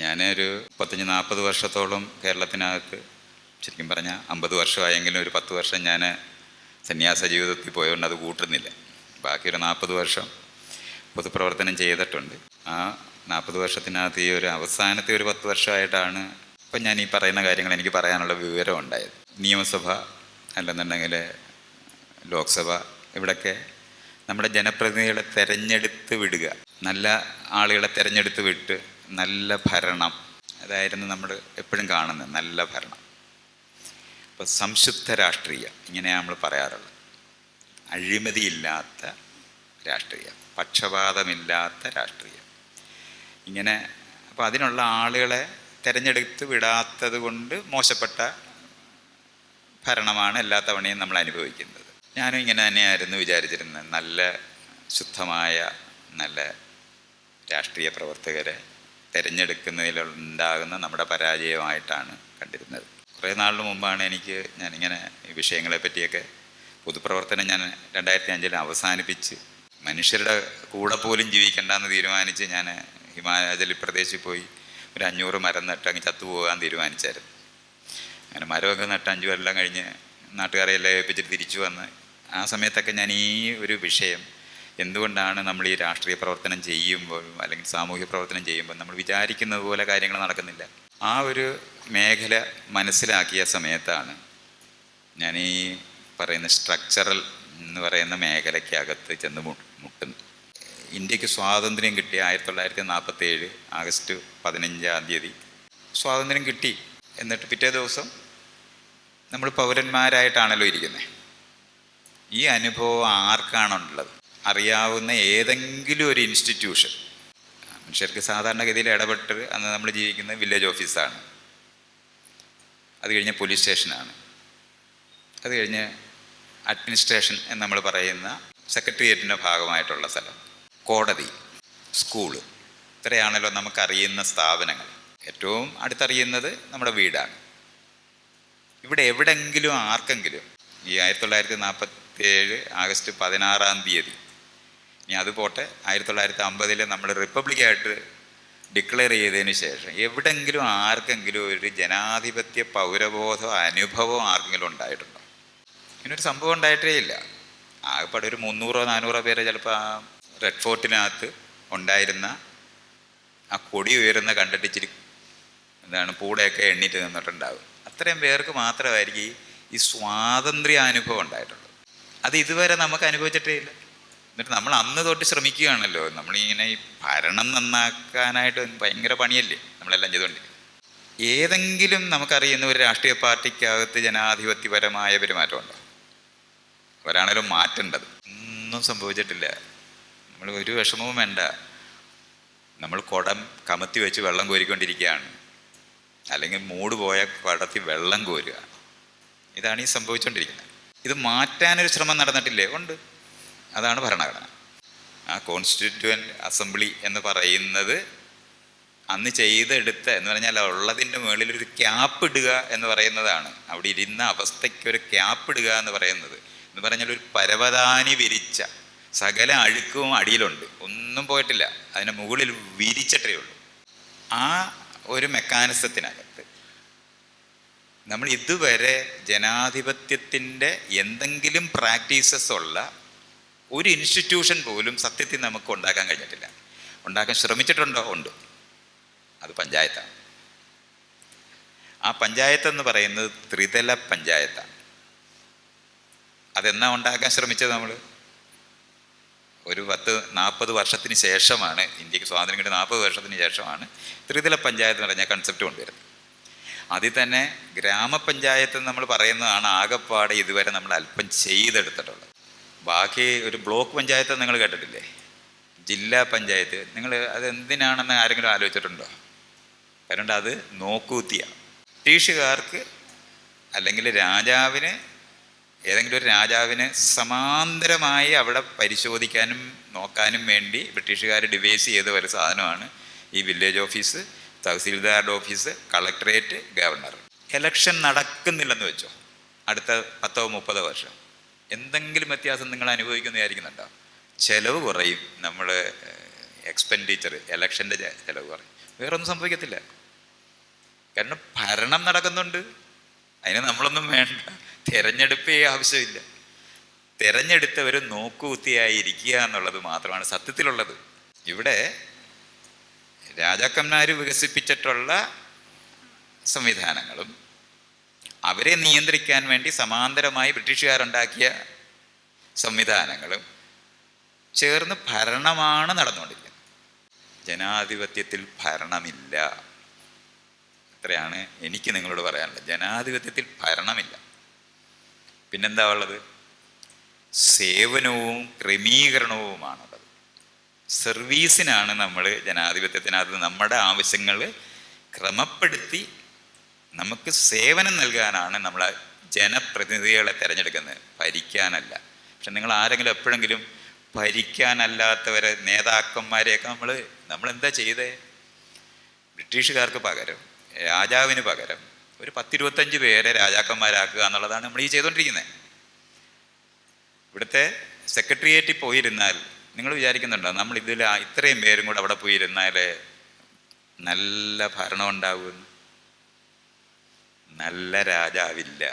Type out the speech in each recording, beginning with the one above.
ഞാനൊരു 35-40 വർഷത്തോളം കേരളത്തിനകത്ത്, ശരിക്കും പറഞ്ഞാൽ 50 വർഷമായെങ്കിലും ഒരു 10 വർഷം ഞാൻ സന്യാസ ജീവിതത്തിൽ പോയതുകൊണ്ട് അത് കൂട്ടുന്നില്ല. ബാക്കി ഒരു 40 വർഷം പൊതുപ്രവർത്തനം ചെയ്തിട്ടുണ്ട്. ആ 40 വർഷത്തിനകത്ത് ഈ ഒരു അവസാനത്തെ ഒരു 10 വർഷമായിട്ടാണ് ഇപ്പം ഞാൻ ഈ പറയുന്ന കാര്യങ്ങൾ എനിക്ക് പറയാനുള്ള വിവരം ഉണ്ടായത്. നിയമസഭ അല്ലെന്നുണ്ടെങ്കിൽ ലോക്സഭ, ഇവിടെയൊക്കെ നമ്മുടെ ജനപ്രതിനിധികളെ തിരഞ്ഞെടുത്ത് വിടുക, നല്ല ആളുകളെ തിരഞ്ഞെടുത്ത് വിട്ട് നല്ല ഭരണം, അതായിരുന്നു നമ്മൾ എപ്പോഴും കാണുന്നത്, നല്ല ഭരണം. അപ്പോൾ സംശുദ്ധ രാഷ്ട്രീയം ഇങ്ങനെയാണ് നമ്മൾ പറയാറുള്ളത്. അഴിമതിയില്ലാത്ത രാഷ്ട്രീയം, പക്ഷപാതമില്ലാത്ത രാഷ്ട്രീയം, ഇങ്ങനെ. അപ്പോൾ അതിനുള്ള ആളുകളെ തിരഞ്ഞെടുത്ത് വിടാത്തത് കൊണ്ട് മോശപ്പെട്ട ഭരണമാണ് എല്ലാ തവണയും നമ്മൾ അനുഭവിക്കുന്നത്. ഞാനും ഇങ്ങനെ തന്നെയായിരുന്നു വിചാരിച്ചിരുന്നത്. നല്ല ശുദ്ധമായ നല്ല രാഷ്ട്രീയ പ്രവർത്തകരെ തിരഞ്ഞെടുക്കുന്നതിലുണ്ടാകുന്ന നമ്മുടെ പരാജയമായിട്ടാണ് കണ്ടിരുന്നത്. കുറേ നാളിന് മുമ്പാണ് ഞാനിങ്ങനെ ഈ വിഷയങ്ങളെ പറ്റിയൊക്കെ പൊതുപ്രവർത്തനം ഞാൻ 2005 അവസാനിപ്പിച്ച് മനുഷ്യരുടെ കൂടെ പോലും ജീവിക്കണ്ടെന്ന് തീരുമാനിച്ച് ഞാൻ ഹിമാചൽ പ്രദേശിൽ പോയി ഒരു 500 മരം നട്ട് അങ്ങ് ചത്തുപോകാൻ തീരുമാനിച്ചായിരുന്നു. അങ്ങനെ മരമൊക്കെ നട്ട് 5 കൊല്ലം കഴിഞ്ഞ് നാട്ടുകാരെയെല്ലാം ഏൽപ്പിച്ചിട്ട് തിരിച്ചു വന്ന് ആ സമയത്തൊക്കെ ഞാൻ ഈ ഒരു വിഷയം, എന്തുകൊണ്ടാണ് നമ്മൾ ഈ രാഷ്ട്രീയ പ്രവർത്തനം ചെയ്യുമ്പോൾ അല്ലെങ്കിൽ സാമൂഹ്യ പ്രവർത്തനം ചെയ്യുമ്പോൾ നമ്മൾ വിചാരിക്കുന്നത് പോലെ കാര്യങ്ങൾ നടക്കുന്നില്ല, ആ ഒരു മേഖല മനസ്സിലാക്കിയ സമയത്താണ് ഞാൻ ഈ പറയുന്ന സ്ട്രക്ചറൽ എന്ന് പറയുന്ന മേഖലയ്ക്കകത്ത് ചെന്ന് മുട്ടുന്നത്. ഇന്ത്യക്ക് സ്വാതന്ത്ര്യം കിട്ടിയ 1947 ആഗസ്റ്റ് 15 സ്വാതന്ത്ര്യം കിട്ടി. എന്നിട്ട് പിറ്റേ ദിവസം നമ്മൾ പൗരന്മാരായിട്ടാണല്ലോ ഇരിക്കുന്നത്. ഈ അനുഭവം ആർക്കാണുള്ളത്? അറിയാവുന്ന ഏതെങ്കിലും ഒരു ഇൻസ്റ്റിറ്റ്യൂഷൻ. മനുഷ്യർക്ക് സാധാരണഗതിയിൽ ഇടപെട്ട് അന്ന് നമ്മൾ ജീവിക്കുന്നത് വില്ലേജ് ഓഫീസാണ്, അത് കഴിഞ്ഞ് പോലീസ് സ്റ്റേഷനാണ്, അത് കഴിഞ്ഞ് അഡ്മിനിസ്ട്രേഷൻ എന്ന് നമ്മൾ പറയുന്ന സെക്രട്ടേറിയറ്റിൻ്റെ ഭാഗമായിട്ടുള്ള സ്ഥലം, കോടതി, സ്കൂള്, ഇത്രയാണല്ലോ നമുക്കറിയുന്ന സ്ഥാപനങ്ങൾ. ഏറ്റവും അടുത്തറിയുന്നത് നമ്മുടെ വീടാണ്. ഇവിടെ എവിടെങ്കിലും ആർക്കെങ്കിലും ഈ 1947 ആഗസ്റ്റ് 16 ഇനി അത് പോട്ടെ, 1950 നമ്മൾ റിപ്പബ്ലിക്കായിട്ട് ഡിക്ലെയർ ചെയ്തതിന് ശേഷം എവിടെങ്കിലും ആർക്കെങ്കിലും ഒരു ജനാധിപത്യ പൗരബോധ അനുഭവം ആർക്കെങ്കിലും ഉണ്ടായിട്ടുണ്ടോ? ഇങ്ങനൊരു സംഭവം ഉണ്ടായിട്ടേ ഇല്ല. ആകെപ്പാടെ ഒരു 300-400 പേരെ ചിലപ്പോൾ ആ റെഡ് ഫോർട്ടിനകത്ത് ഉണ്ടായിരുന്ന ആ കൊടി ഉയരുന്ന കണ്ടിട്ട് ഇച്ചിരി പൂടെയൊക്കെ എണ്ണീറ്റ് നിന്നിട്ടുണ്ടാകും. അത്രയും പേർക്ക് മാത്രമായിരിക്കും ഈ സ്വാതന്ത്ര്യ അനുഭവം ഉണ്ടായിട്ടുള്ളത്. അത് ഇതുവരെ നമുക്ക് അനുഭവിച്ചിട്ടേ ഇല്ല. എന്നിട്ട് നമ്മൾ അന്ന് തൊട്ട് ശ്രമിക്കുകയാണല്ലോ. നമ്മളിങ്ങനെ ഈ ഭരണം നന്നാക്കാനായിട്ട് ഭയങ്കര പണിയല്ലേ നമ്മളെല്ലാം ചെയ്തുകൊണ്ടിരിക്കുന്നത്. ഏതെങ്കിലും നമുക്കറിയുന്ന ഒരു രാഷ്ട്രീയ പാർട്ടിക്കകത്ത് ജനാധിപത്യപരമായ പെരുമാറ്റമുണ്ടോ? അവരാണേലും മാറ്റേണ്ടത്. ഒന്നും സംഭവിച്ചിട്ടില്ല. നമ്മൾ ഒരു വിഷമവും വേണ്ട. നമ്മൾ കുടം കമത്തി വെച്ച് വെള്ളം കോരിക്കൊണ്ടിരിക്കുകയാണ്, അല്ലെങ്കിൽ മൂട് പോയ കുടത്തിൽ വെള്ളം കോരുക. ഇതാണ് ഈ സംഭവിച്ചുകൊണ്ടിരിക്കുന്നത്. ഇത് മാറ്റാനൊരു ശ്രമം നടന്നിട്ടില്ലേ? ഉണ്ട്. അതാണ് ഭരണഘടന. ആ കോൺസ്റ്റിറ്റ്യൂവൻ്റ് അസംബ്ലി എന്ന് പറയുന്നത് അന്ന് ചെയ്തെടുത്ത എന്ന് പറഞ്ഞാൽ ഉള്ളതിൻ്റെ മുകളിലൊരു ക്യാപ്പ് ഇടുക എന്ന് പറയുന്നതാണ്. അവിടെ ഇരുന്ന അവസ്ഥയ്ക്ക് ഒരു ക്യാപ്പ് ഇടുക എന്ന് പറഞ്ഞാൽ ഒരു പരവതാനി വിരിച്ച സകല അഴുക്കവും അടിയിലുണ്ട്, ഒന്നും പോയിട്ടില്ല, അതിന് മുകളിൽ വിരിച്ചിട്ടേ ഉള്ളൂ. ആ ഒരു മെക്കാനിസത്തിനകത്ത് നമ്മൾ ഇതുവരെ ജനാധിപത്യത്തിൻ്റെ എന്തെങ്കിലും പ്രാക്ടീസസ് ഉള്ള ഒരു ഇൻസ്റ്റിറ്റ്യൂഷൻ പോലും സത്യത്തിൽ നമുക്ക് ഉണ്ടാക്കാൻ കഴിഞ്ഞിട്ടില്ല. ഉണ്ടാക്കാൻ ശ്രമിച്ചിട്ടുണ്ടോ? ഉണ്ട്. അത് പഞ്ചായത്താണ്. ആ പഞ്ചായത്ത് എന്ന് പറയുന്നത് ത്രിതല പഞ്ചായത്താണ്. അതെന്നാ ഉണ്ടാക്കാൻ ശ്രമിച്ചത്? നമ്മൾ ഒരു 40 വർഷത്തിന് ശേഷമാണ്, ഇന്ത്യക്ക് സ്വാതന്ത്ര്യം കിട്ടിയ 40 വർഷത്തിന് ശേഷമാണ് ത്രിതല പഞ്ചായത്ത് എന്ന് പറഞ്ഞ കൺസെപ്റ്റ് കൊണ്ടുവരുന്നത്. അതിൽ തന്നെ ഗ്രാമപഞ്ചായത്ത് നമ്മൾ പറയുന്നതാണ് ആകെപ്പാടെ ഇതുവരെ നമ്മൾ അല്പം ചെയ്തെടുത്തിട്ടുള്ളത്. ബാക്കി ഒരു ബ്ലോക്ക് പഞ്ചായത്ത് നിങ്ങൾ കേട്ടിട്ടില്ലേ? ജില്ലാ പഞ്ചായത്ത്, നിങ്ങൾ അതെന്തിനാണെന്ന് ആരെങ്കിലും ആലോചിച്ചിട്ടുണ്ടോ? കാരണം അത് നോക്കൂത്തിയാണ്. ബ്രിട്ടീഷുകാർക്ക് അല്ലെങ്കിൽ രാജാവിന്, ഏതെങ്കിലും ഒരു രാജാവിന് സമാന്തരമായി അവിടെ പരിശോധിക്കാനും നോക്കാനും വേണ്ടി ബ്രിട്ടീഷുകാർ ഡിവൈസ് ചെയ്ത ഒരു സാധനമാണ് ഈ വില്ലേജ് ഓഫീസ്, തഹസീൽദാരുടെ ഓഫീസ്, കളക്ടറേറ്റ്, ഗവർണർ. എലക്ഷൻ നടക്കുന്നില്ലെന്ന് വെച്ചോ, അടുത്ത 10-30 വർഷം എന്തെങ്കിലും വ്യത്യാസം നിങ്ങൾ അനുഭവിക്കുന്ന വിചാരിക്കുന്നുണ്ടോ? ചിലവ് കുറയും, നമ്മൾ എക്സ്പെൻഡിച്ചർ, എലക്ഷൻ്റെ ചിലവ് കുറയും. വേറൊന്നും സംഭവിക്കത്തില്ല. കാരണം ഭരണം നടക്കുന്നുണ്ട്, അതിന് നമ്മളൊന്നും വേണ്ട, തിരഞ്ഞെടുപ്പേ ആവശ്യമില്ല. തിരഞ്ഞെടുത്തവർ നോക്കുകുത്തിയായിരിക്കുക എന്നുള്ളത് മാത്രമാണ് സത്യത്തിലുള്ളത്. ഇവിടെ രാജാക്കന്മാർ വികസിപ്പിച്ചിട്ടുള്ള സംവിധാനങ്ങളും അവരെ നിയന്ത്രിക്കാൻ വേണ്ടി സമാന്തരമായി ബ്രിട്ടീഷുകാരുണ്ടാക്കിയ സംവിധാനങ്ങളും ചേർന്ന് ഭരണമാണ് നടന്നുകൊണ്ടിരിക്കുന്നത്. ജനാധിപത്യത്തിൽ ഭരണമില്ല. അത്രയാണ് എനിക്ക് നിങ്ങളോട് പറയാനുള്ളത്. ജനാധിപത്യത്തിൽ ഭരണമില്ല. പിന്നെന്താ ഉള്ളത്? സേവനവും ക്രമീകരണവുമാണുള്ളത്. സർവീസിനാണ് നമ്മൾ ജനാധിപത്യത്തിനകത്ത് നമ്മുടെ ആവശ്യങ്ങൾ ക്രമപ്പെടുത്തി നമുക്ക് സേവനം നൽകാനാണ് നമ്മൾ ജനപ്രതിനിധികളെ തിരഞ്ഞെടുക്കുന്നത്, ഭരിക്കാനല്ല. പക്ഷെ നിങ്ങൾ ആരെങ്കിലും എപ്പോഴെങ്കിലും ഭരിക്കാനല്ലാത്തവരെ നേതാക്കന്മാരെയൊക്കെ നമ്മൾ എന്താ ചെയ്തേ? ബ്രിട്ടീഷുകാർക്ക് പകരം, രാജാവിന് പകരം ഒരു 10-25 പേരെ രാജാക്കന്മാരാക്കുക എന്നുള്ളതാണ് നമ്മൾ ഈ ചെയ്തുകൊണ്ടിരിക്കുന്നത്. ഇവിടുത്തെ സെക്രട്ടേറിയറ്റിൽ പോയിരുന്നാൽ നിങ്ങൾ വിചാരിക്കുന്നുണ്ടോ നമ്മൾ ഇത്രയും പേരും കൂടെ അവിടെ പോയിരുന്നാൽ നല്ല ഭരണം ഉണ്ടാകുമെന്ന്? നല്ല രാജാവില്ല,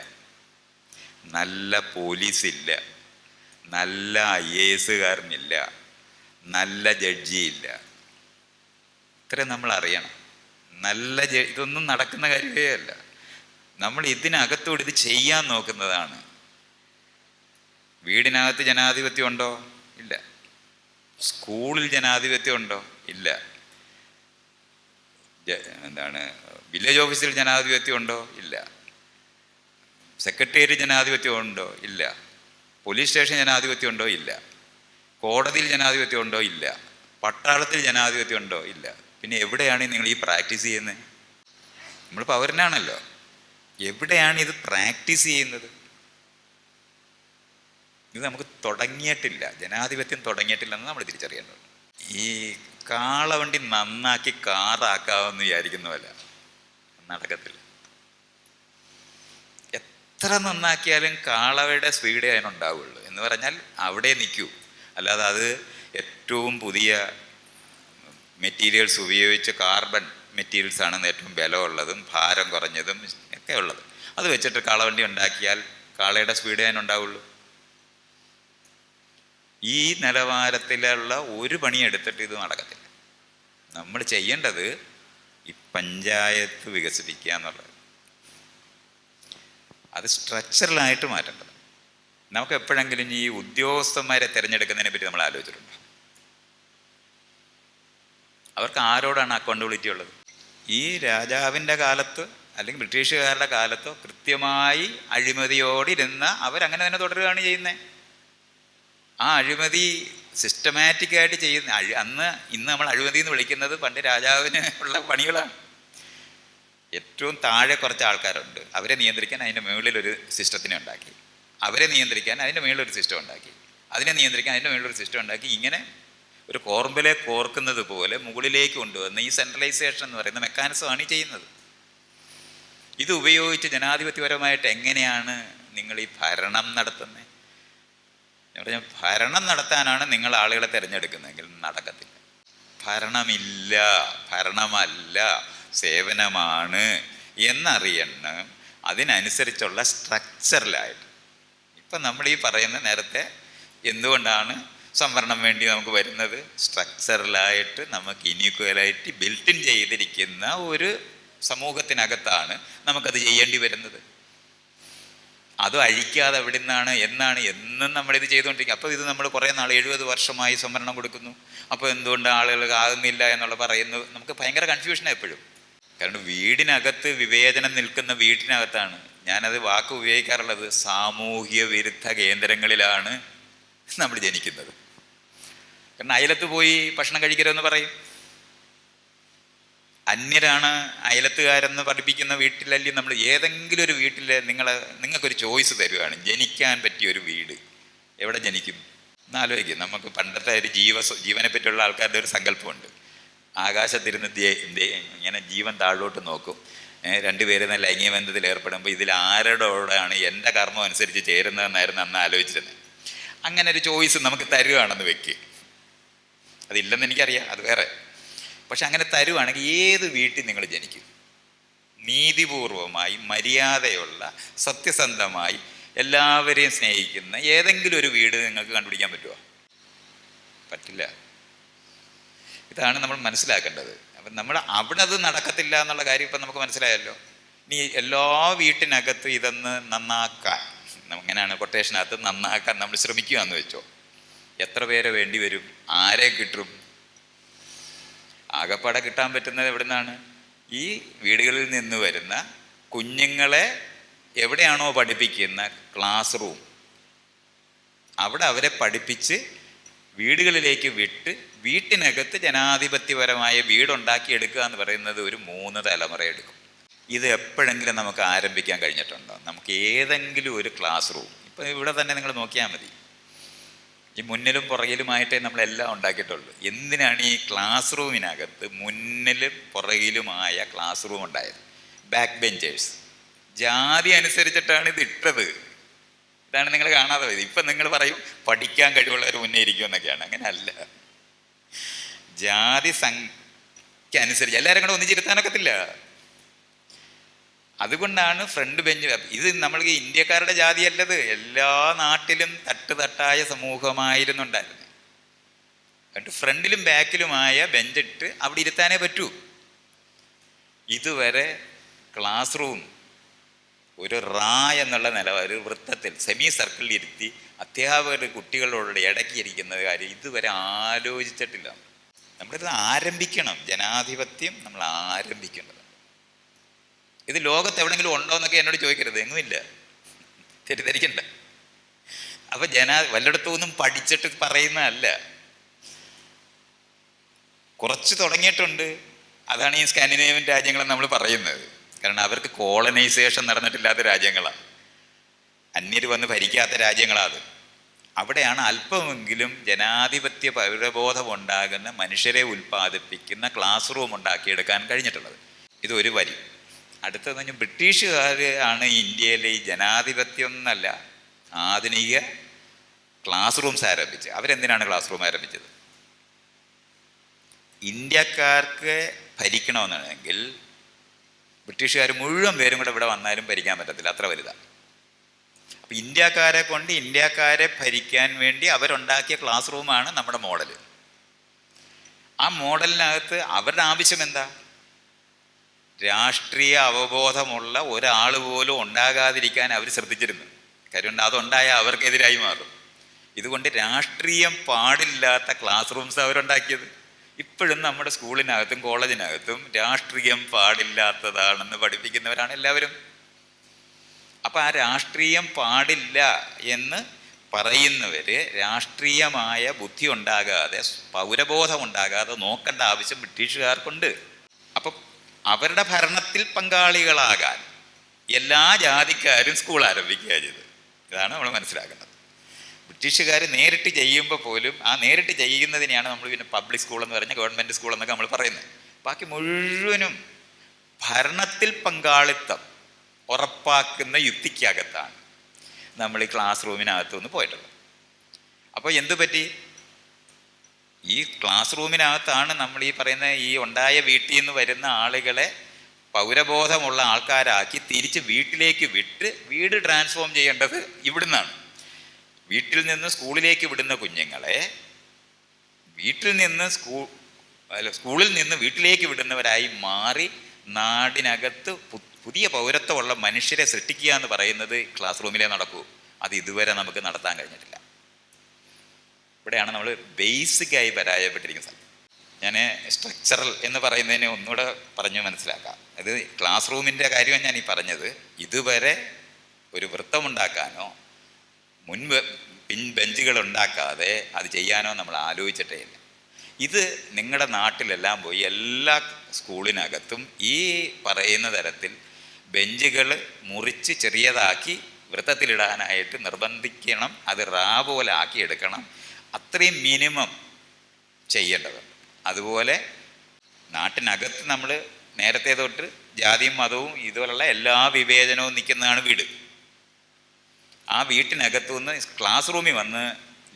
നല്ല പോലീസില്ല, നല്ല IAS-കാരനില്ല, നല്ല ജഡ്ജിയില്ല. ഇത്രയും നമ്മൾ അറിയണം. ഇതൊന്നും നടക്കുന്ന കാര്യമേ അല്ല. നമ്മൾ ഇതിനകത്തോട് ഇത് ചെയ്യാൻ നോക്കുന്നതാണ്. വീടിനകത്ത് ജനാധിപത്യം ഉണ്ടോ? ഇല്ല. സ്കൂളിൽ ജനാധിപത്യം ഉണ്ടോ? ഇല്ല. വില്ലേജ് ഓഫീസിൽ ജനാധിപത്യം ഉണ്ടോ? ഇല്ല. സെക്രട്ടേറിയറ്റ് ജനാധിപത്യം ഉണ്ടോ? ഇല്ല. പോലീസ് സ്റ്റേഷൻ ജനാധിപത്യം ഉണ്ടോ? ഇല്ല. കോടതിയിൽ ജനാധിപത്യം ഉണ്ടോ? ഇല്ല. പട്ടാളത്തിൽ ജനാധിപത്യം ഉണ്ടോ? ഇല്ല. പിന്നെ എവിടെയാണ് നിങ്ങൾ ഈ പ്രാക്ടീസ് ചെയ്യുന്നത്? നമ്മൾ പൗരനാണല്ലോ. എവിടെയാണ് ഇത് പ്രാക്ടീസ് ചെയ്യുന്നത്? ഇത് നമുക്ക് തുടങ്ങിയിട്ടില്ല. ജനാധിപത്യം തുടങ്ങിയിട്ടില്ലെന്ന് നമ്മൾ തിരിച്ചറിയേണ്ടത്. ഈ കാളവണ്ടി നന്നാക്കി കാറാക്കാമെന്ന് വിചാരിക്കുന്നതല്ല, നടക്കത്തില്ല. എത്ര നന്നാക്കിയാലും കാളവയുടെ സ്പീഡേ അതിനുണ്ടാവുള്ളൂ. എന്ന് പറഞ്ഞാൽ അവിടെ നിൽക്കൂ. അല്ലാതെ അത് ഏറ്റവും പുതിയ മെറ്റീരിയൽസ് ഉപയോഗിച്ച്, കാർബൺ മെറ്റീരിയൽസാണ് ഏറ്റവും ബലമുള്ളതും ഭാരം കുറഞ്ഞതും ഒക്കെ ഉള്ളത്, അത് വെച്ചിട്ട് കാളവണ്ടി ഉണ്ടാക്കിയാൽ കാളയുടെ സ്പീഡേ അതിനുണ്ടാവുള്ളൂ. ഈ നിലവാരത്തിലുള്ള ഒരു പണിയെടുത്തിട്ട് ഇത് നടക്കത്തില്ല. നമ്മൾ ചെയ്യേണ്ടത് ഈ പഞ്ചായത്ത് വികസിപ്പിക്കുക എന്നുള്ളത്. അത് സ്ട്രക്ചറലായിട്ട് മാറ്റേണ്ടത്. നമുക്ക് എപ്പോഴെങ്കിലും ഈ ഉദ്യോഗസ്ഥന്മാരെ തിരഞ്ഞെടുക്കുന്നതിനെ പറ്റി നമ്മൾ ആലോചിച്ചിട്ടുണ്ടോ? അവർക്ക് ആരോടാണ് അക്കൗണ്ടബിലിറ്റി ഉള്ളത്? ഈ രാജാവിൻ്റെ കാലത്ത് അല്ലെങ്കിൽ ബ്രിട്ടീഷുകാരുടെ കാലത്തോ കൃത്യമായി അഴിമതിയോടിരുന്ന അവരങ്ങനെ തന്നെ തുടരുകയാണ് ചെയ്യുന്നത്. ആ അഴിമതി സിസ്റ്റമാറ്റിക്കായിട്ട് ചെയ്യുന്ന ഇന്ന് നമ്മൾ അഴിമതി എന്ന് വിളിക്കുന്നത് പണ്ട് രാജാവിന് ഉള്ള പണികളാണ്. ഏറ്റവും താഴെ കുറച്ച് ആൾക്കാരുണ്ട്, അവരെ നിയന്ത്രിക്കാൻ അതിൻ്റെ മുകളിലൊരു സിസ്റ്റത്തിനെ ഉണ്ടാക്കി, അവരെ നിയന്ത്രിക്കാൻ അതിൻ്റെ മുകളിലൊരു സിസ്റ്റം ഉണ്ടാക്കി, അതിനെ നിയന്ത്രിക്കാൻ അതിൻ്റെ മുകളിലൊരു സിസ്റ്റം ഉണ്ടാക്കി. ഇങ്ങനെ ഒരു കോർമ്പിലെ കോർക്കുന്നത് പോലെ മുകളിലേക്ക് കൊണ്ടുവന്ന് ഈ സെൻട്രലൈസേഷൻ എന്ന് പറയുന്ന മെക്കാനിസമാണ് ഈ ചെയ്യുന്നത്. ഇത് ഉപയോഗിച്ച് ജനാധിപത്യപരമായിട്ട് എങ്ങനെയാണ് നിങ്ങൾ ഈ ഭരണം നടത്തുന്നത്? ഭരണം നടത്താനാണ് നിങ്ങൾ ആളുകളെ തിരഞ്ഞെടുക്കുന്നതെങ്കിൽ നടക്കത്തില്ല. ഭരണമില്ല, ഭരണമല്ല, സേവനമാണ് എന്നറിയണം. അതിനനുസരിച്ചുള്ള സ്ട്രക്ചറിലായിട്ട് ഇപ്പം നമ്മൾ ഈ പറയുന്ന നേരത്തെ എന്തുകൊണ്ടാണ് സംവരണം വേണ്ടി നമുക്ക് വരുന്നത്? സ്ട്രക്ചറലായിട്ട് നമുക്ക് ഇനീക്വലായിട്ട് ബിൽറ്റിൻ ചെയ്തിരിക്കുന്ന ഒരു സമൂഹത്തിനകത്താണ് നമുക്കത് ചെയ്യേണ്ടി വരുന്നത്. അത് അഴിക്കാതെ എവിടെ നിന്നാണ് എന്നും നമ്മളിത് ചെയ്തുകൊണ്ടിരിക്കുക. അപ്പോൾ ഇത് നമ്മൾ കുറേ നാൾ 70 വർഷമായി സംവരണം കൊടുക്കുന്നു, അപ്പോൾ എന്തുകൊണ്ട് ആളുകൾക്ക് ആകുന്നില്ല എന്നുള്ള പറയുന്നത് നമുക്ക് ഭയങ്കര കൺഫ്യൂഷനാണ് എപ്പോഴും. കാരണം വീടിനകത്ത് വിവേചനം നിൽക്കുന്ന വീട്ടിനകത്താണ്, ഞാനത് വാക്ക് ഉപയോഗിക്കാറുള്ളത്, സാമൂഹ്യ വിരുദ്ധ കേന്ദ്രങ്ങളിലാണ് നമ്മൾ ജനിക്കുന്നത്. കാരണം അയലത്ത് പോയി ഭക്ഷണം കഴിക്കരുതെന്ന് പറയും. അന്യരാണ് അയലത്തുകാരെന്ന് പഠിപ്പിക്കുന്ന വീട്ടിലല്ലേ നമ്മൾ. ഏതെങ്കിലും ഒരു വീട്ടിൽ നിങ്ങൾക്കൊരു ചോയ്സ് തരുവാണ്, ജനിക്കാൻ പറ്റിയൊരു വീട് എവിടെ ജനിക്കും എന്നാലോചിക്കും. നമുക്ക് പണ്ടത്തെ ഒരു ജീവനെ പറ്റിയുള്ള ആൾക്കാരുടെ ഒരു സങ്കല്പമുണ്ട്. ആകാശത്തിരുന്ന് ഇങ്ങനെ ജീവൻ താഴോട്ട് നോക്കും, രണ്ടുപേരും ലൈംഗിക ബന്ധത്തിൽ ഏർപ്പെടുമ്പോൾ ഇതിൽ ആരോടാണ് എൻ്റെ കർമ്മം അനുസരിച്ച് ചേരുന്നതെന്നായിരുന്നു അന്ന് ആലോചിച്ചിരുന്നത്. അങ്ങനെ ഒരു ചോയ്സ് നമുക്ക് തരുവാണെന്ന് വെക്ക്. അതില്ലെന്ന് എനിക്കറിയാം, അത് വേറെ. പക്ഷെ അങ്ങനെ തരുവാണെങ്കിൽ ഏത് വീട്ടിൽ നിങ്ങൾ ജനിക്കും? നീതിപൂർവമായി, മര്യാദയുള്ള, സത്യസന്ധമായി എല്ലാവരെയും സ്നേഹിക്കുന്ന ഏതെങ്കിലും ഒരു വീട് നിങ്ങൾക്ക് കണ്ടുപിടിക്കാൻ പറ്റുമോ? പറ്റില്ല. ഇതാണ് നമ്മൾ മനസ്സിലാക്കേണ്ടത്. അപ്പം നമ്മൾ അവിടെ അത് നടക്കത്തില്ല എന്നുള്ള കാര്യം ഇപ്പം നമുക്ക് മനസ്സിലായല്ലോ. ഇനി എല്ലാ വീട്ടിനകത്തും ഇതൊന്ന് നന്നാക്കാൻ, അങ്ങനെയാണ് കൊട്ടേഷനകത്ത്, നന്നാക്കാൻ നമ്മൾ ശ്രമിക്കുകയെന്ന് വെച്ചോ, എത്ര പേരെ വേണ്ടി വരും? ആരെ കിട്ടും? ആകപ്പാടെ കിട്ടാൻ പറ്റുന്നത് എവിടെ നിന്നാണ്? ഈ വീടുകളിൽ നിന്ന് വരുന്ന കുഞ്ഞുങ്ങളെ എവിടെയാണോ പഠിപ്പിക്കുന്ന ക്ലാസ് റൂം, അവിടെ അവരെ പഠിപ്പിച്ച് വീടുകളിലേക്ക് വിട്ട് വീട്ടിനകത്ത് ജനാധിപത്യപരമായ വീടുണ്ടാക്കിയെടുക്കുക എന്ന് പറയുന്നത് ഒരു 3 തലമുറ എടുക്കും. ഇത് എപ്പോഴെങ്കിലും നമുക്ക് ആരംഭിക്കാൻ കഴിഞ്ഞിട്ടുണ്ടോ? നമുക്ക് ഏതെങ്കിലും ഒരു ക്ലാസ് റൂം, ഇപ്പം ഇവിടെ തന്നെ നിങ്ങൾ നോക്കിയാൽ മതി, ഈ മുന്നിലും പുറകിലുമായിട്ടേ നമ്മളെല്ലാം ഉണ്ടാക്കിയിട്ടുള്ളൂ. എന്തിനാണ് ഈ ക്ലാസ് റൂമിനകത്ത് മുന്നിലും പുറകിലുമായ ക്ലാസ് റൂം ഉണ്ടായത്? ബാക്ക് ബെഞ്ചേഴ്സ്, ജാതി അനുസരിച്ചിട്ടാണ് ഇത് ഇട്ടത്. ഇതാണ് നിങ്ങൾ കാണാതെ പോയത്. ഇപ്പം നിങ്ങൾ പറയും പഠിക്കാൻ കഴിവുള്ളവർ മുന്നേ ഇരിക്കും എന്നൊക്കെയാണ്. അങ്ങനെ അല്ല. ജാതി സംഖ്യ അനുസരിച്ച് എല്ലാവരും കൂടെ ഒന്നിച്ചിരുത്താനൊക്കത്തില്ല. അതുകൊണ്ടാണ് ഫ്രണ്ട് ബെഞ്ച്. ഇത് നമ്മൾക്ക് ഇന്ത്യക്കാരുടെ ജാതിയല്ലത്, എല്ലാ നാട്ടിലും തട്ടായ സമൂഹമായിരുന്നുണ്ടായിരുന്നു. എന്നിട്ട് ഫ്രണ്ടിലും ബാക്കിലുമായ ബെഞ്ചിട്ട് അവിടെ ഇരുത്താനേ പറ്റൂ. ഇതുവരെ ക്ലാസ് റൂം ഒരു എന്നുള്ള ഒരു വൃത്തത്തിൽ സെമി സർക്കിളിൽ ഇരുത്തി അധ്യാപകർ കുട്ടികളോട് ഇടയ്ക്ക് ഇരിക്കുന്ന കാര്യം ഇതുവരെ ആലോചിച്ചിട്ടില്ല. നമ്മളിത് ആരംഭിക്കണം. ജനാധിപത്യം നമ്മൾ ആരംഭിക്കേണ്ടത്. ഇത് ലോകത്ത് എവിടെയെങ്കിലും ഉണ്ടോ എന്നൊക്കെ എന്നോട് ചോദിക്കരുത്. എങ്ങുമില്ല, തെറ്റിദ്ധരിക്കണ്ട. അപ്പൊ വല്ലയിടത്തുനിന്നും പഠിച്ചിട്ട് പറയുന്നതല്ല. കുറച്ച് തുടങ്ങിയിട്ടുണ്ട്. അതാണ് ഈ സ്കാൻഡിനേവിയൻ രാജ്യങ്ങളെന്ന് നമ്മൾ പറയുന്നത്. കാരണം അവർക്ക് കോളനൈസേഷൻ നടന്നിട്ടില്ലാത്ത രാജ്യങ്ങളാണ്, അന്യർ വന്ന് ഭരിക്കാത്ത രാജ്യങ്ങളാണ്. അവിടെയാണ് അല്പമെങ്കിലും ജനാധിപത്യ പൗരബോധം ഉണ്ടാകുന്ന മനുഷ്യരെ ഉൽപ്പാദിപ്പിക്കുന്ന ക്ലാസ് റൂം ഉണ്ടാക്കിയെടുക്കാൻ കഴിഞ്ഞിട്ടുള്ളത്. ഇതൊരു വരി. അടുത്തത് പറഞ്ഞാൽ ബ്രിട്ടീഷുകാർ ആണ് ഇന്ത്യയിലെ ഈ ജനാധിപത്യം എന്നല്ല ആധുനിക ക്ലാസ് റൂംസ് ആരംഭിച്ചത്. അവരെന്തിനാണ് ക്ലാസ് റൂം ആരംഭിച്ചത്? ഇന്ത്യക്കാർക്ക് ഭരിക്കണമെന്നുണ്ടെങ്കിൽ ബ്രിട്ടീഷുകാർ മുഴുവൻ പേരും കൂടെ ഇവിടെ വന്നാലും ഭരിക്കാൻ പറ്റത്തില്ല, അത്ര വലുതാണ്. അപ്പം ഇന്ത്യക്കാരെ കൊണ്ട് ഇന്ത്യക്കാരെ ഭരിക്കാൻ വേണ്ടി അവരുണ്ടാക്കിയ ക്ലാസ് റൂമാണ് നമ്മുടെ മോഡൽ. ആ മോഡലിനകത്ത് അവരുടെ ആവശ്യം എന്താ? രാഷ്ട്രീയ അവബോധമുള്ള ഒരാൾ പോലും ഉണ്ടാകാതിരിക്കാൻ അവർ ശ്രദ്ധിച്ചിരുന്നു. കാര്യം അതുണ്ടായാൽ അവർക്കെതിരായി മാറും. ഇതുകൊണ്ട് രാഷ്ട്രീയം പാടില്ലാത്ത ക്ലാസ് റൂംസ് അവരുണ്ടാക്കിയത്. ഇപ്പോഴും നമ്മുടെ സ്കൂളിനകത്തും കോളേജിനകത്തും രാഷ്ട്രീയം പാടില്ലാത്തതാണെന്ന് പഠിപ്പിക്കുന്നവരാണ് എല്ലാവരും. അപ്പം ആ രാഷ്ട്രീയം പാടില്ല എന്ന് പറയുന്നവര് രാഷ്ട്രീയമായ ബുദ്ധി ഉണ്ടാകാതെ, പൗരബോധം ഉണ്ടാകാതെ നോക്കേണ്ട ആവശ്യം ബ്രിട്ടീഷുകാർക്കുണ്ട്. അപ്പം അവരുടെ ഭരണത്തിൽ പങ്കാളികളാകാൻ എല്ലാ ജാതിക്കാരും സ്കൂൾ ആരംഭിക്കുക ചെയ്തത്. ഇതാണ് നമ്മൾ മനസ്സിലാക്കുന്നത്. ബ്രിട്ടീഷുകാർ നേരിട്ട് ചെയ്യുമ്പോൾ പോലും ആ നേരിട്ട് ചെയ്യുന്നതിനെയാണ് നമ്മൾ പിന്നെ പബ്ലിക് സ്കൂൾ എന്ന് പറഞ്ഞാൽ ഗവൺമെൻറ് സ്കൂൾ എന്നൊക്കെ നമ്മൾ പറയുന്നത്. ബാക്കി മുഴുവനും ഭരണത്തിൽ പങ്കാളിത്തം ഉറപ്പാക്കുന്ന യുക്തിക്കകത്താണ് നമ്മൾ ഈ ക്ലാസ് റൂമിനകത്തുനിന്ന് പോയിട്ടുള്ളത്. അപ്പോൾ എന്തു പറ്റി? ഈ ക്ലാസ് റൂമിനകത്താണ് നമ്മൾ ഈ പറയുന്ന ഈ ഉണ്ടായ വീട്ടിൽ നിന്ന് വരുന്ന ആളുകളെ പൗരബോധമുള്ള ആൾക്കാരാക്കി തിരിച്ച് വീട്ടിലേക്ക് വിട്ട് വീട് ട്രാൻസ്ഫോം ചെയ്യേണ്ടത് ഇവിടുന്നാണ്. വീട്ടിൽ നിന്ന് സ്കൂളിലേക്ക് വിടുന്ന കുഞ്ഞുങ്ങളെ സ്കൂളിൽ നിന്ന് വീട്ടിലേക്ക് വിടുന്നവരായി മാറി നാടിനകത്ത് പുതിയ പൗരത്വമുള്ള മനുഷ്യരെ സൃഷ്ടിക്കുക എന്ന് പറയുന്നത് ക്ലാസ് റൂമിലേ നടക്കൂ. അത് ഇതുവരെ നമുക്ക് നടത്താൻ കഴിഞ്ഞിട്ടില്ല. ഇവിടെയാണ് നമ്മൾ ബേസിക്കായി പരാജയപ്പെട്ടിരിക്കുന്ന സ്ഥലം. ഞാൻ സ്ട്രക്ചറൽ എന്ന് പറയുന്നതിനെ ഒന്നുകൂടെ പറഞ്ഞ് മനസ്സിലാക്കാം. അത് ക്ലാസ് റൂമിൻ്റെ കാര്യമാണ് ഞാൻ ഈ പറഞ്ഞത്. ഇതുവരെ ഒരു വൃത്തമുണ്ടാക്കാനോ പിൻ ബെഞ്ചുകൾ ഉണ്ടാക്കാതെ അത് ചെയ്യാനോ നമ്മൾ ആലോചിച്ചിട്ടേ ഇല്ല. ഇത് നിങ്ങളുടെ നാട്ടിലെല്ലാം പോയി എല്ലാ സ്കൂളിനകത്തും ഈ പറയുന്ന തരത്തിൽ ബെഞ്ചുകൾ മുറിച്ച് ചെറിയതാക്കി വൃത്തത്തിലിടാനായിട്ട് നിർബന്ധിക്കണം. അത് പോലെ ആക്കിയെടുക്കണം. അത്രയും മിനിമം ചെയ്യേണ്ടതുണ്ട്. അതുപോലെ നാട്ടിനകത്ത് നമ്മൾ നേരത്തെ തൊട്ട് ജാതിയും മതവും ഇതുപോലുള്ള എല്ലാ വിവേചനവും നിൽക്കുന്നതാണ് വീട്. ആ വീട്ടിനകത്തുനിന്ന് ക്ലാസ് റൂമിൽ വന്ന്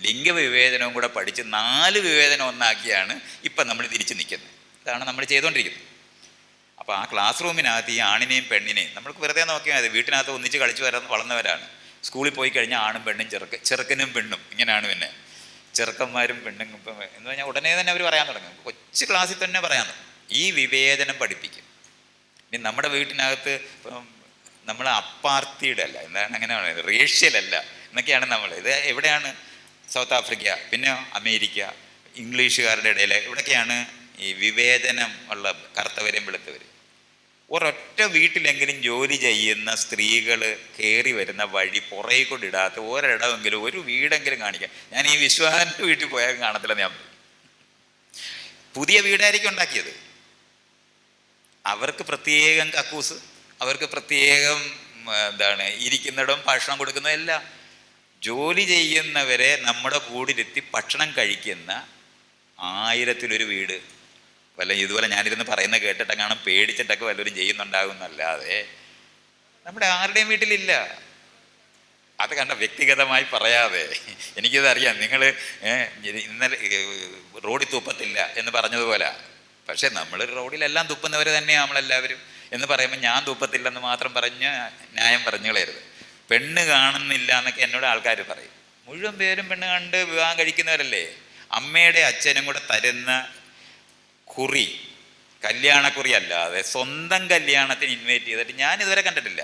ലിംഗവിവേചനവും കൂടെ പഠിച്ച് 4 വിവേചനം ഒന്നാക്കിയാണ് ഇപ്പം നമ്മൾ തിരിച്ച് നിൽക്കുന്നത്. അതാണ് നമ്മൾ ചെയ്തുകൊണ്ടിരിക്കുന്നത്. അപ്പോൾ ആ ക്ലാസ് റൂമിനകത്ത് ഈ ആണിനെയും പെണ്ണിനെയും നമ്മൾക്ക് വെറുതെ നോക്കിയാൽ മതി. വീട്ടിനകത്ത് ഒന്നിച്ച് കളിച്ച് വളർന്നവരാണ്. സ്കൂളിൽ പോയി കഴിഞ്ഞാൽ ആണും പെണ്ണും ചെറുക്കനും പെണ്ണും ഇങ്ങനെയാണ്. പിന്നെ ചെറുക്കന്മാരും പെണ്ണും എന്ന് പറഞ്ഞാൽ ഉടനെ തന്നെ അവർ പറയാൻ തുടങ്ങും. കൊച്ചു ക്ലാസ്സിൽ തന്നെ പറയാൻ തുടങ്ങും. ഈ വിവേചനം പഠിപ്പിക്കും. ഇനി നമ്മുടെ വീട്ടിനകത്ത് നമ്മൾ അപ്പാർത്തിയുടെ അല്ല, എന്താണ് അങ്ങനെ പറയുന്നത്, റേഷ്യൽ അല്ല എന്നൊക്കെയാണ് നമ്മൾ. ഇത് എവിടെയാണ്? സൗത്ത് ആഫ്രിക്ക, പിന്നെ അമേരിക്ക, ഇംഗ്ലീഷുകാരുടെ ഇടയിൽ ഇവിടെയൊക്കെയാണ് ഈ വിവേചനം ഉള്ള കറുത്തവരും വെളുത്തവരും. ഒരൊറ്റ വീട്ടിലെങ്കിലും ജോലി ചെയ്യുന്ന സ്ത്രീകൾ കയറി വരുന്ന വഴി പുറകെ കൊണ്ടിടാത്ത ഒരിടമെങ്കിലും ഒരു വീടെങ്കിലും കാണിക്കാം. ഞാൻ ഈ വിശ്വാസൻ്റെ വീട്ടിൽ പോയാൽ കാണത്തില്ല. ഞാൻ പുതിയ വീടായിരിക്കും ഉണ്ടാക്കിയത്. അവർക്ക് പ്രത്യേകം കക്കൂസ്, അവർക്ക് പ്രത്യേകം എന്താണ് ഇരിക്കുന്നിടം, ഭക്ഷണം കൊടുക്കുന്നതെല്ലാം. ജോലി ചെയ്യുന്നവരെ നമ്മുടെ കൂടിലെത്തി ഭക്ഷണം കഴിക്കുന്ന 1000-ലൊരു വീട് വല്ല ഇതുപോലെ ഞാനിരുന്ന് പറയുന്ന കേട്ടിട്ടൊക്കെ പേടിച്ചിട്ടൊക്കെ വല്ലവരും ചെയ്യുന്നുണ്ടാകുന്നല്ലാതെ നമ്മുടെ ആരുടെയും വീട്ടിലില്ല. അത് കണ്ട വ്യക്തിഗതമായി പറയാതെ എനിക്കിതറിയാം. നിങ്ങൾ ഇന്നലെ റോഡിൽ തുപ്പത്തില്ല എന്ന് പറഞ്ഞതുപോലെ, പക്ഷെ നമ്മൾ റോഡിലെല്ലാം തുപ്പുന്നവർ തന്നെയാണ് നമ്മളെല്ലാവരും എന്ന് പറയുമ്പോൾ ഞാൻ തുപ്പത്തില്ലെന്ന് മാത്രം പറഞ്ഞ് ന്യായം പറഞ്ഞു കളയരുത്. പെണ്ണ് കാണുന്നില്ല എന്നൊക്കെ എന്നോട് ആൾക്കാർ പറയും. മുഴുവൻ പേരും പെണ്ണ് കണ്ട് വിവാഹം കഴിക്കുന്നവരല്ലേ. അമ്മയുടെ അച്ഛനും കൂടെ തരുന്ന കുറി, കല്യാണക്കുറി അല്ലാതെ സ്വന്തം കല്യാണത്തിന് ഇൻവൈറ്റ് ചെയ്തിട്ട് ഞാൻ ഇതുവരെ കണ്ടിട്ടില്ല.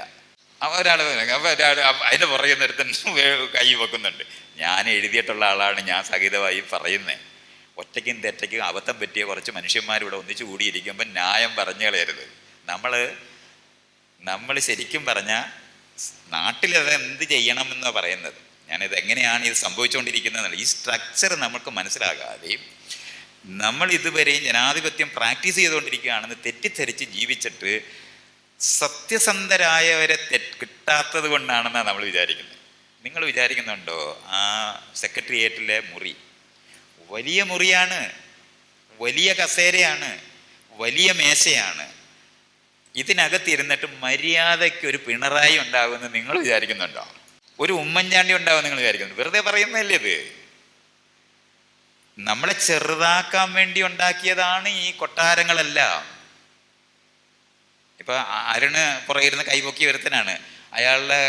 ഒരാൾ അതിൻ്റെ പുറകെ നിർത്തൻ കൈ വെക്കുന്നുണ്ട്. ഞാൻ എഴുതിയിട്ടുള്ള ആളാണ്, ഞാൻ സഹിതമായി പറയുന്നത്. ഒറ്റയ്ക്കും തെറ്റയ്ക്കും അബദ്ധം പറ്റിയ കുറച്ച് മനുഷ്യന്മാരിവിടെ ഒന്നിച്ചു കൂടിയിരിക്കുമ്പോൾ ന്യായം പറഞ്ഞു കളയരുത്. നമ്മൾ ശരിക്കും പറഞ്ഞാൽ നാട്ടിലത് എന്ത് ചെയ്യണമെന്നാണ് പറയുന്നത്. ഞാനിത് എങ്ങനെയാണ് ഇത് സംഭവിച്ചുകൊണ്ടിരിക്കുന്നതെന്നല്ല, ഈ സ്ട്രക്ചർ നമുക്ക് മനസ്സിലാകാതെയും നമ്മൾ ഇതുവരെയും ജനാധിപത്യം പ്രാക്ടീസ് ചെയ്തുകൊണ്ടിരിക്കുകയാണെന്ന് തെറ്റിദ്ധരിച്ച് ജീവിച്ചിട്ട് സത്യസന്ധരായവരെ കിട്ടാത്തത് കൊണ്ടാണെന്നാണ് നമ്മൾ വിചാരിക്കുന്നത്. നിങ്ങൾ വിചാരിക്കുന്നുണ്ടോ ആ സെക്രട്ടേറിയറ്റിലെ മുറി വലിയ മുറിയാണ്, വലിയ കസേരയാണ്, വലിയ മേശയാണ്. ഇതിനകത്തിരുന്നിട്ട് മര്യാദയ്ക്ക് ഒരു പിണറായി ഉണ്ടാകുമെന്ന് നിങ്ങൾ വിചാരിക്കുന്നുണ്ടോ? ഒരു ഉമ്മൻചാണ്ടി ഉണ്ടാകുമെന്ന് നിങ്ങൾ വിചാരിക്കുന്നു? വെറുതെ പറയുന്നതല്ലേ ഇത്. നമ്മളെ ചെറുതാക്കാൻ വേണ്ടി ഉണ്ടാക്കിയതാണ് ഈ കൊട്ടാരങ്ങളെല്ലാം. ഇപ്പൊ അരുണ് പുറകിരുന്ന് കൈപൊക്കി ഒരുത്തനാണ്. അയാളുടെ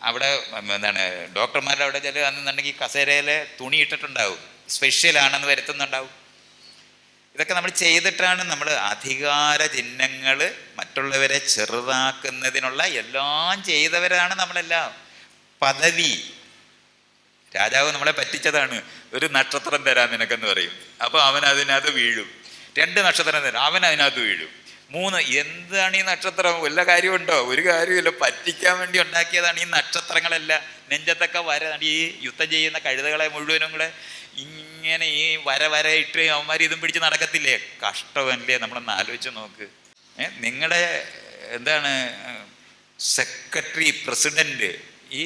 അവിടെ എന്താണ് ഡോക്ടർമാരുടെ അവിടെ ചില അന്നുണ്ടെങ്കിൽ കസേരയിലെ തുണി ഇട്ടിട്ടുണ്ടാവും, സ്പെഷ്യലാണെന്ന് വരുത്തുന്നുണ്ടാവും. ഇതൊക്കെ നമ്മൾ ചെയ്തിട്ടാണ് നമ്മൾ അധികാര ചിഹ്നങ്ങൾ മറ്റുള്ളവരെ ചെറുതാക്കുന്നതിനുള്ള എല്ലാം ചെയ്തവരാണ് നമ്മളെല്ലാം. പദവി, രാജാവ് നമ്മളെ പറ്റിച്ചതാണ്. ഒരു നക്ഷത്രം തരാൻ നിനക്കെന്ന് പറയും. അപ്പോൾ അവൻ അതിനകത്ത് വീഴും. 2 നക്ഷത്രം തരാം, അവൻ അതിനകത്ത് വീഴും. 3 എന്താണ് ഈ നക്ഷത്രം? വല്ല കാര്യമുണ്ടോ? ഒരു കാര്യമില്ല. പറ്റിക്കാൻ വേണ്ടി ഉണ്ടാക്കിയതാണ് ഈ നക്ഷത്രങ്ങളെല്ലാം. നെഞ്ചത്തൊക്കെ വര, ഈ യുദ്ധം ചെയ്യുന്ന കഴുതകളെ മുഴുവനും കൂടെ ഇങ്ങനെ ഈ വര ഇട്ട് അവന്മാർ ഇതും പിടിച്ച് നടക്കത്തില്ലേ? കഷ്ടമല്ലേ? നമ്മളൊന്ന് ആലോചിച്ച് നോക്ക്. നിങ്ങളുടെ എന്താണ് സെക്രട്ടറി, പ്രസിഡന്റ്, ഈ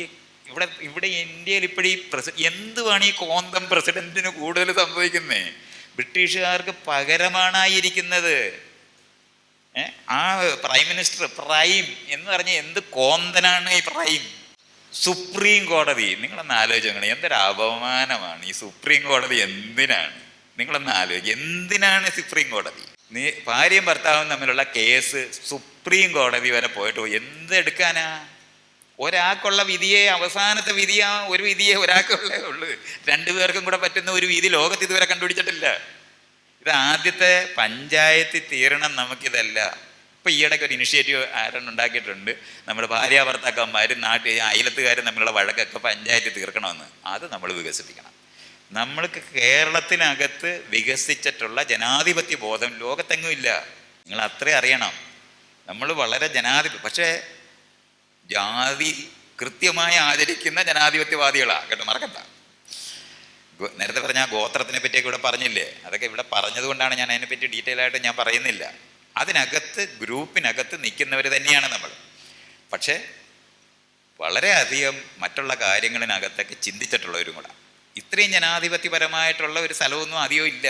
ഇവിടെ ഇന്ത്യയിൽ ഇപ്പോഴീ എന്തുവാണ് ഈ കോന്തം പ്രസിഡന്റിന് കൂടുതൽ സംഭവിക്കുന്നേ? ബ്രിട്ടീഷുകാർക്ക് പകരമാണായിരിക്കുന്നത്. ആ പ്രൈം മിനിസ്റ്റർ, പ്രൈം എന്ന് പറഞ്ഞാൽ എന്ത് കോന്തനാണ് ഈ പ്രൈം? സുപ്രീം കോടതി, നിങ്ങളൊന്ന് ആലോചിക്കണം. എന്തൊരു അപമാനമാണ് ഈ സുപ്രീം കോടതി. എന്തിനാണ്? നിങ്ങളൊന്ന് ആലോചിക്കുക. എന്തിനാണ് സുപ്രീം കോടതി? ഭാര്യയും ഭർത്താവും തമ്മിലുള്ള കേസ് സുപ്രീം കോടതി വരെ പോയിട്ട് എന്തെടുക്കാനാ? ഒരാൾക്കുള്ള വിധിയെ, അവസാനത്തെ വിധിയാ ഒരു വിധിയെ ഒരാൾക്കുള്ളേ ഉള്ളൂ. 2 പേർക്കും കൂടെ പറ്റുന്ന ഒരു വിധി ലോകത്ത് ഇതുവരെ കണ്ടുപിടിച്ചിട്ടില്ല. ഇത് ആദ്യത്തെ പഞ്ചായത്തിൽ തീരണം നമുക്കിതല്ല. ഇപ്പം ഈയിടയ്ക്ക് ഒരു ഇനിഷ്യേറ്റീവ് ഉണ്ടാക്കിയിട്ടുണ്ട്. നമ്മുടെ ഭാര്യ ഭർത്താക്കന്മാരും അയലത്തുകാരും തമ്മിലുള്ള വഴക്കൊക്കെ പഞ്ചായത്തിൽ തീർക്കണമെന്ന്. അത് നമ്മൾ വികസിപ്പിക്കണം. നമ്മൾക്ക് കേരളത്തിനകത്ത് വികസിച്ചിട്ടുള്ള ജനാധിപത്യ ബോധം ലോകത്തെങ്ങും ഇല്ല. നിങ്ങൾ അത്രയും അറിയണം. നമ്മൾ വളരെ പക്ഷേ ജാതി കൃത്യമായി ആചരിക്കുന്ന ജനാധിപത്യവാദികളാണ് കേട്ടോ, മറക്കണ്ട. നേരത്തെ പറഞ്ഞ ഗോത്രത്തിനെ പറ്റിയൊക്കെ ഇവിടെ പറഞ്ഞില്ലേ? അതൊക്കെ ഇവിടെ പറഞ്ഞത് കൊണ്ടാണ് ഞാൻ അതിനെപ്പറ്റി ഡീറ്റെയിൽ ആയിട്ട് ഞാൻ പറയുന്നില്ല. അതിനകത്ത് ഗ്രൂപ്പിനകത്ത് നിൽക്കുന്നവർ തന്നെയാണ് നമ്മൾ. പക്ഷേ വളരെയധികം മറ്റുള്ള കാര്യങ്ങളിനകത്തൊക്കെ ചിന്തിച്ചിട്ടുള്ളവരും കൂടെ. ഇത്രയും ജനാധിപത്യപരമായിട്ടുള്ള ഒരു സ്ഥലമൊന്നും അധികം ഇല്ല.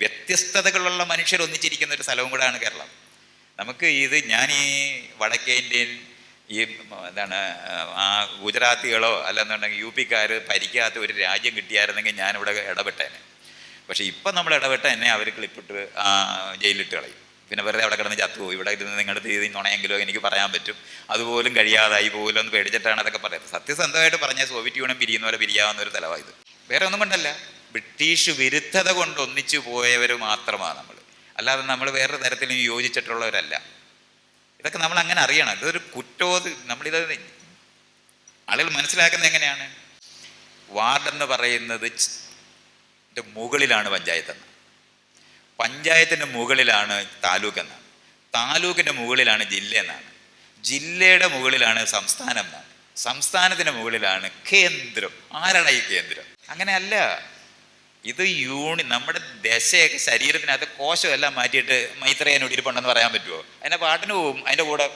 വ്യത്യസ്തതകളുള്ള മനുഷ്യർ ഒന്നിച്ചിരിക്കുന്ന ഒരു സ്ഥലവും കൂടെയാണ് കേരളം. നമുക്ക് ഞാൻ ഈ വടക്കേ ഇന്ത്യൻ ഈ എന്താണ് ഗുജറാത്തികളോ അല്ലെന്നുണ്ടെങ്കിൽ UP-ക്കാർ ഭരിക്കാത്ത ഒരു രാജ്യം കിട്ടിയായിരുന്നെങ്കിൽ ഞാനിവിടെ ഇടപെട്ടേനെ. പക്ഷെ ഇപ്പം നമ്മൾ ഇടപെട്ട എന്നെ അവർ ക്ലിപ്പിട്ട് ജയിലിലിട്ട് കളയും. പിന്നെ വെറുതെ അവിടെ കിടന്ന് ചത്തുപോയി, ഇവിടെ ഇരുന്ന് നിങ്ങളുടെ തീയതി നുണയെങ്കിലോ എനിക്ക് പറയാൻ പറ്റും, അതുപോലും കഴിയാതായി പോലും എന്ന് പേടിച്ചിട്ടാണ് അതൊക്കെ പറയുന്നത്. സത്യസന്ധമായിട്ട് പറഞ്ഞാൽ സോവിയറ്റ് യൂണിയൻ പിരിയുന്ന പോലെ പിരിയാവുന്ന ഒരു തലവായത്. വേറെ ഒന്നും കൊണ്ടല്ല, ബ്രിട്ടീഷ് വിരുദ്ധത കൊണ്ട് ഒന്നിച്ചു പോയവർ മാത്രമാണ് നമ്മൾ, അല്ലാതെ നമ്മൾ വേറൊരു തരത്തിലും യോജിച്ചിട്ടുള്ളവരല്ല. ഇതൊക്കെ നമ്മൾ അങ്ങനെ അറിയണം. ഇതൊരു നമ്മളിത് ആളുകൾ മനസ്സിലാക്കുന്നത് എങ്ങനെയാണ്? വാർഡെന്ന് പറയുന്നത് മുകളിലാണ് പഞ്ചായത്തെന്ന്, പഞ്ചായത്തിൻ്റെ മുകളിലാണ് താലൂക്ക് എന്നാണ്, താലൂക്കിൻ്റെ മുകളിലാണ് ജില്ല എന്നാണ്, ജില്ലയുടെ മുകളിലാണ് സംസ്ഥാനം എന്നാണ്, സംസ്ഥാനത്തിൻ്റെ മുകളിലാണ് കേന്ദ്രം. ആരാണ് ഈ കേന്ദ്രം? അങ്ങനെയല്ല. ഇത് നമ്മുടെ ദശയൊക്കെ ശരീരത്തിനകത്ത് കോശമെല്ലാം മാറ്റിയിട്ട് മൈത്രേയനോട് ഇരിപ്പുണ്ടെന്ന് പറയാൻ പറ്റുമോ? അതിൻ്റെ പാട്ടിന് പോവും, അതിൻ്റെ കൂടെ.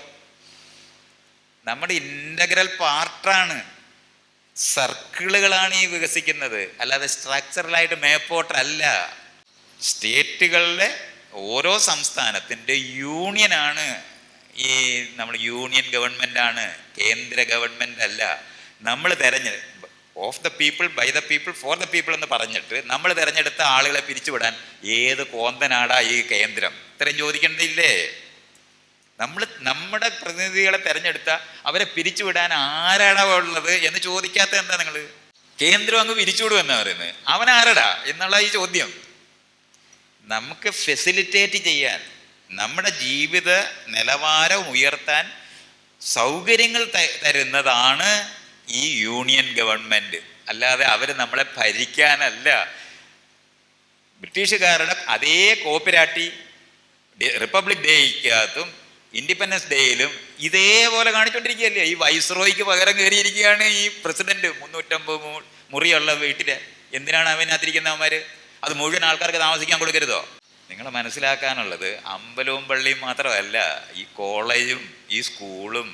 നമ്മുടെ ഇൻ്റഗ്രൽ പാർട്ടാണ്. സർക്കിളുകളാണ് ഈ വികസിക്കുന്നത്, അല്ലാതെ സ്ട്രക്ചറലായിട്ട് മേപ്പോട്ടല്ല. സ്റ്റേറ്റുകളുടെ ഓരോ സംസ്ഥാനത്തിൻ്റെ യൂണിയനാണ് നമ്മൾ യൂണിയൻ ഗവൺമെൻറ്റാണ്, കേന്ദ്ര ഗവൺമെൻറ് അല്ല. നമ്മൾ of the people, by the people, for the people എന്ന് പറഞ്ഞിട്ട് നമ്മൾ തിരഞ്ഞെടുത്ത ആളുകളെ പിരിച്ചുവിടാൻ ഏത് കോന്തനാടാ ഈ കേന്ദ്രം? ഇത്രയും ചോദിക്കേണ്ടതില്ലേ? നമ്മുടെ പ്രതിനിധികളെ തിരഞ്ഞെടുത്ത അവരെ പിരിച്ചുവിടാൻ ആരാടാ ഉള്ളത് എന്ന് ചോദിക്കാത്ത എന്താ നിങ്ങൾ? കേന്ദ്രം അങ്ങ് പിരിച്ചുവിടും എന്നാ പറയുന്നത്. അവൻ ആരടാ എന്നുള്ള ഈ ചോദ്യം നമുക്ക് ഫെസിലിറ്റേറ്റ് ചെയ്യാൻ, നമ്മുടെ ജീവിത നിലവാരം ഉയർത്താൻ സൗകര്യങ്ങൾ തരുന്നതാണ് ഈ യൂണിയൻ ഗവൺമെൻറ്, അല്ലാതെ അവർ നമ്മളെ ഭരിക്കാനല്ല. ബ്രിട്ടീഷുകാരുടെ അതേ കോപ്പിരാട്ടി റിപ്പബ്ലിക് ഡേയ്ക്കകത്തും ഇൻഡിപെൻഡൻസ് ഡേയിലും ഇതേപോലെ കാണിച്ചുകൊണ്ടിരിക്കുകയല്ലേ? ഈ വൈസ്രോയ്ക്ക് പകരം കയറിയിരിക്കുകയാണ് ഈ പ്രസിഡന്റ്. 350 മുറിയുള്ള വീട്ടില് എന്തിനാണ് അവനകത്തിരിക്കുന്നവന്മാർ? അത് മുഴുവൻ ആൾക്കാർക്ക് താമസിക്കാൻ കൊടുക്കരുതോ? നിങ്ങൾ മനസ്സിലാക്കാനുള്ളത് അമ്പലവും പള്ളിയും മാത്രമല്ല, ഈ കോളേജും ഈ സ്കൂളും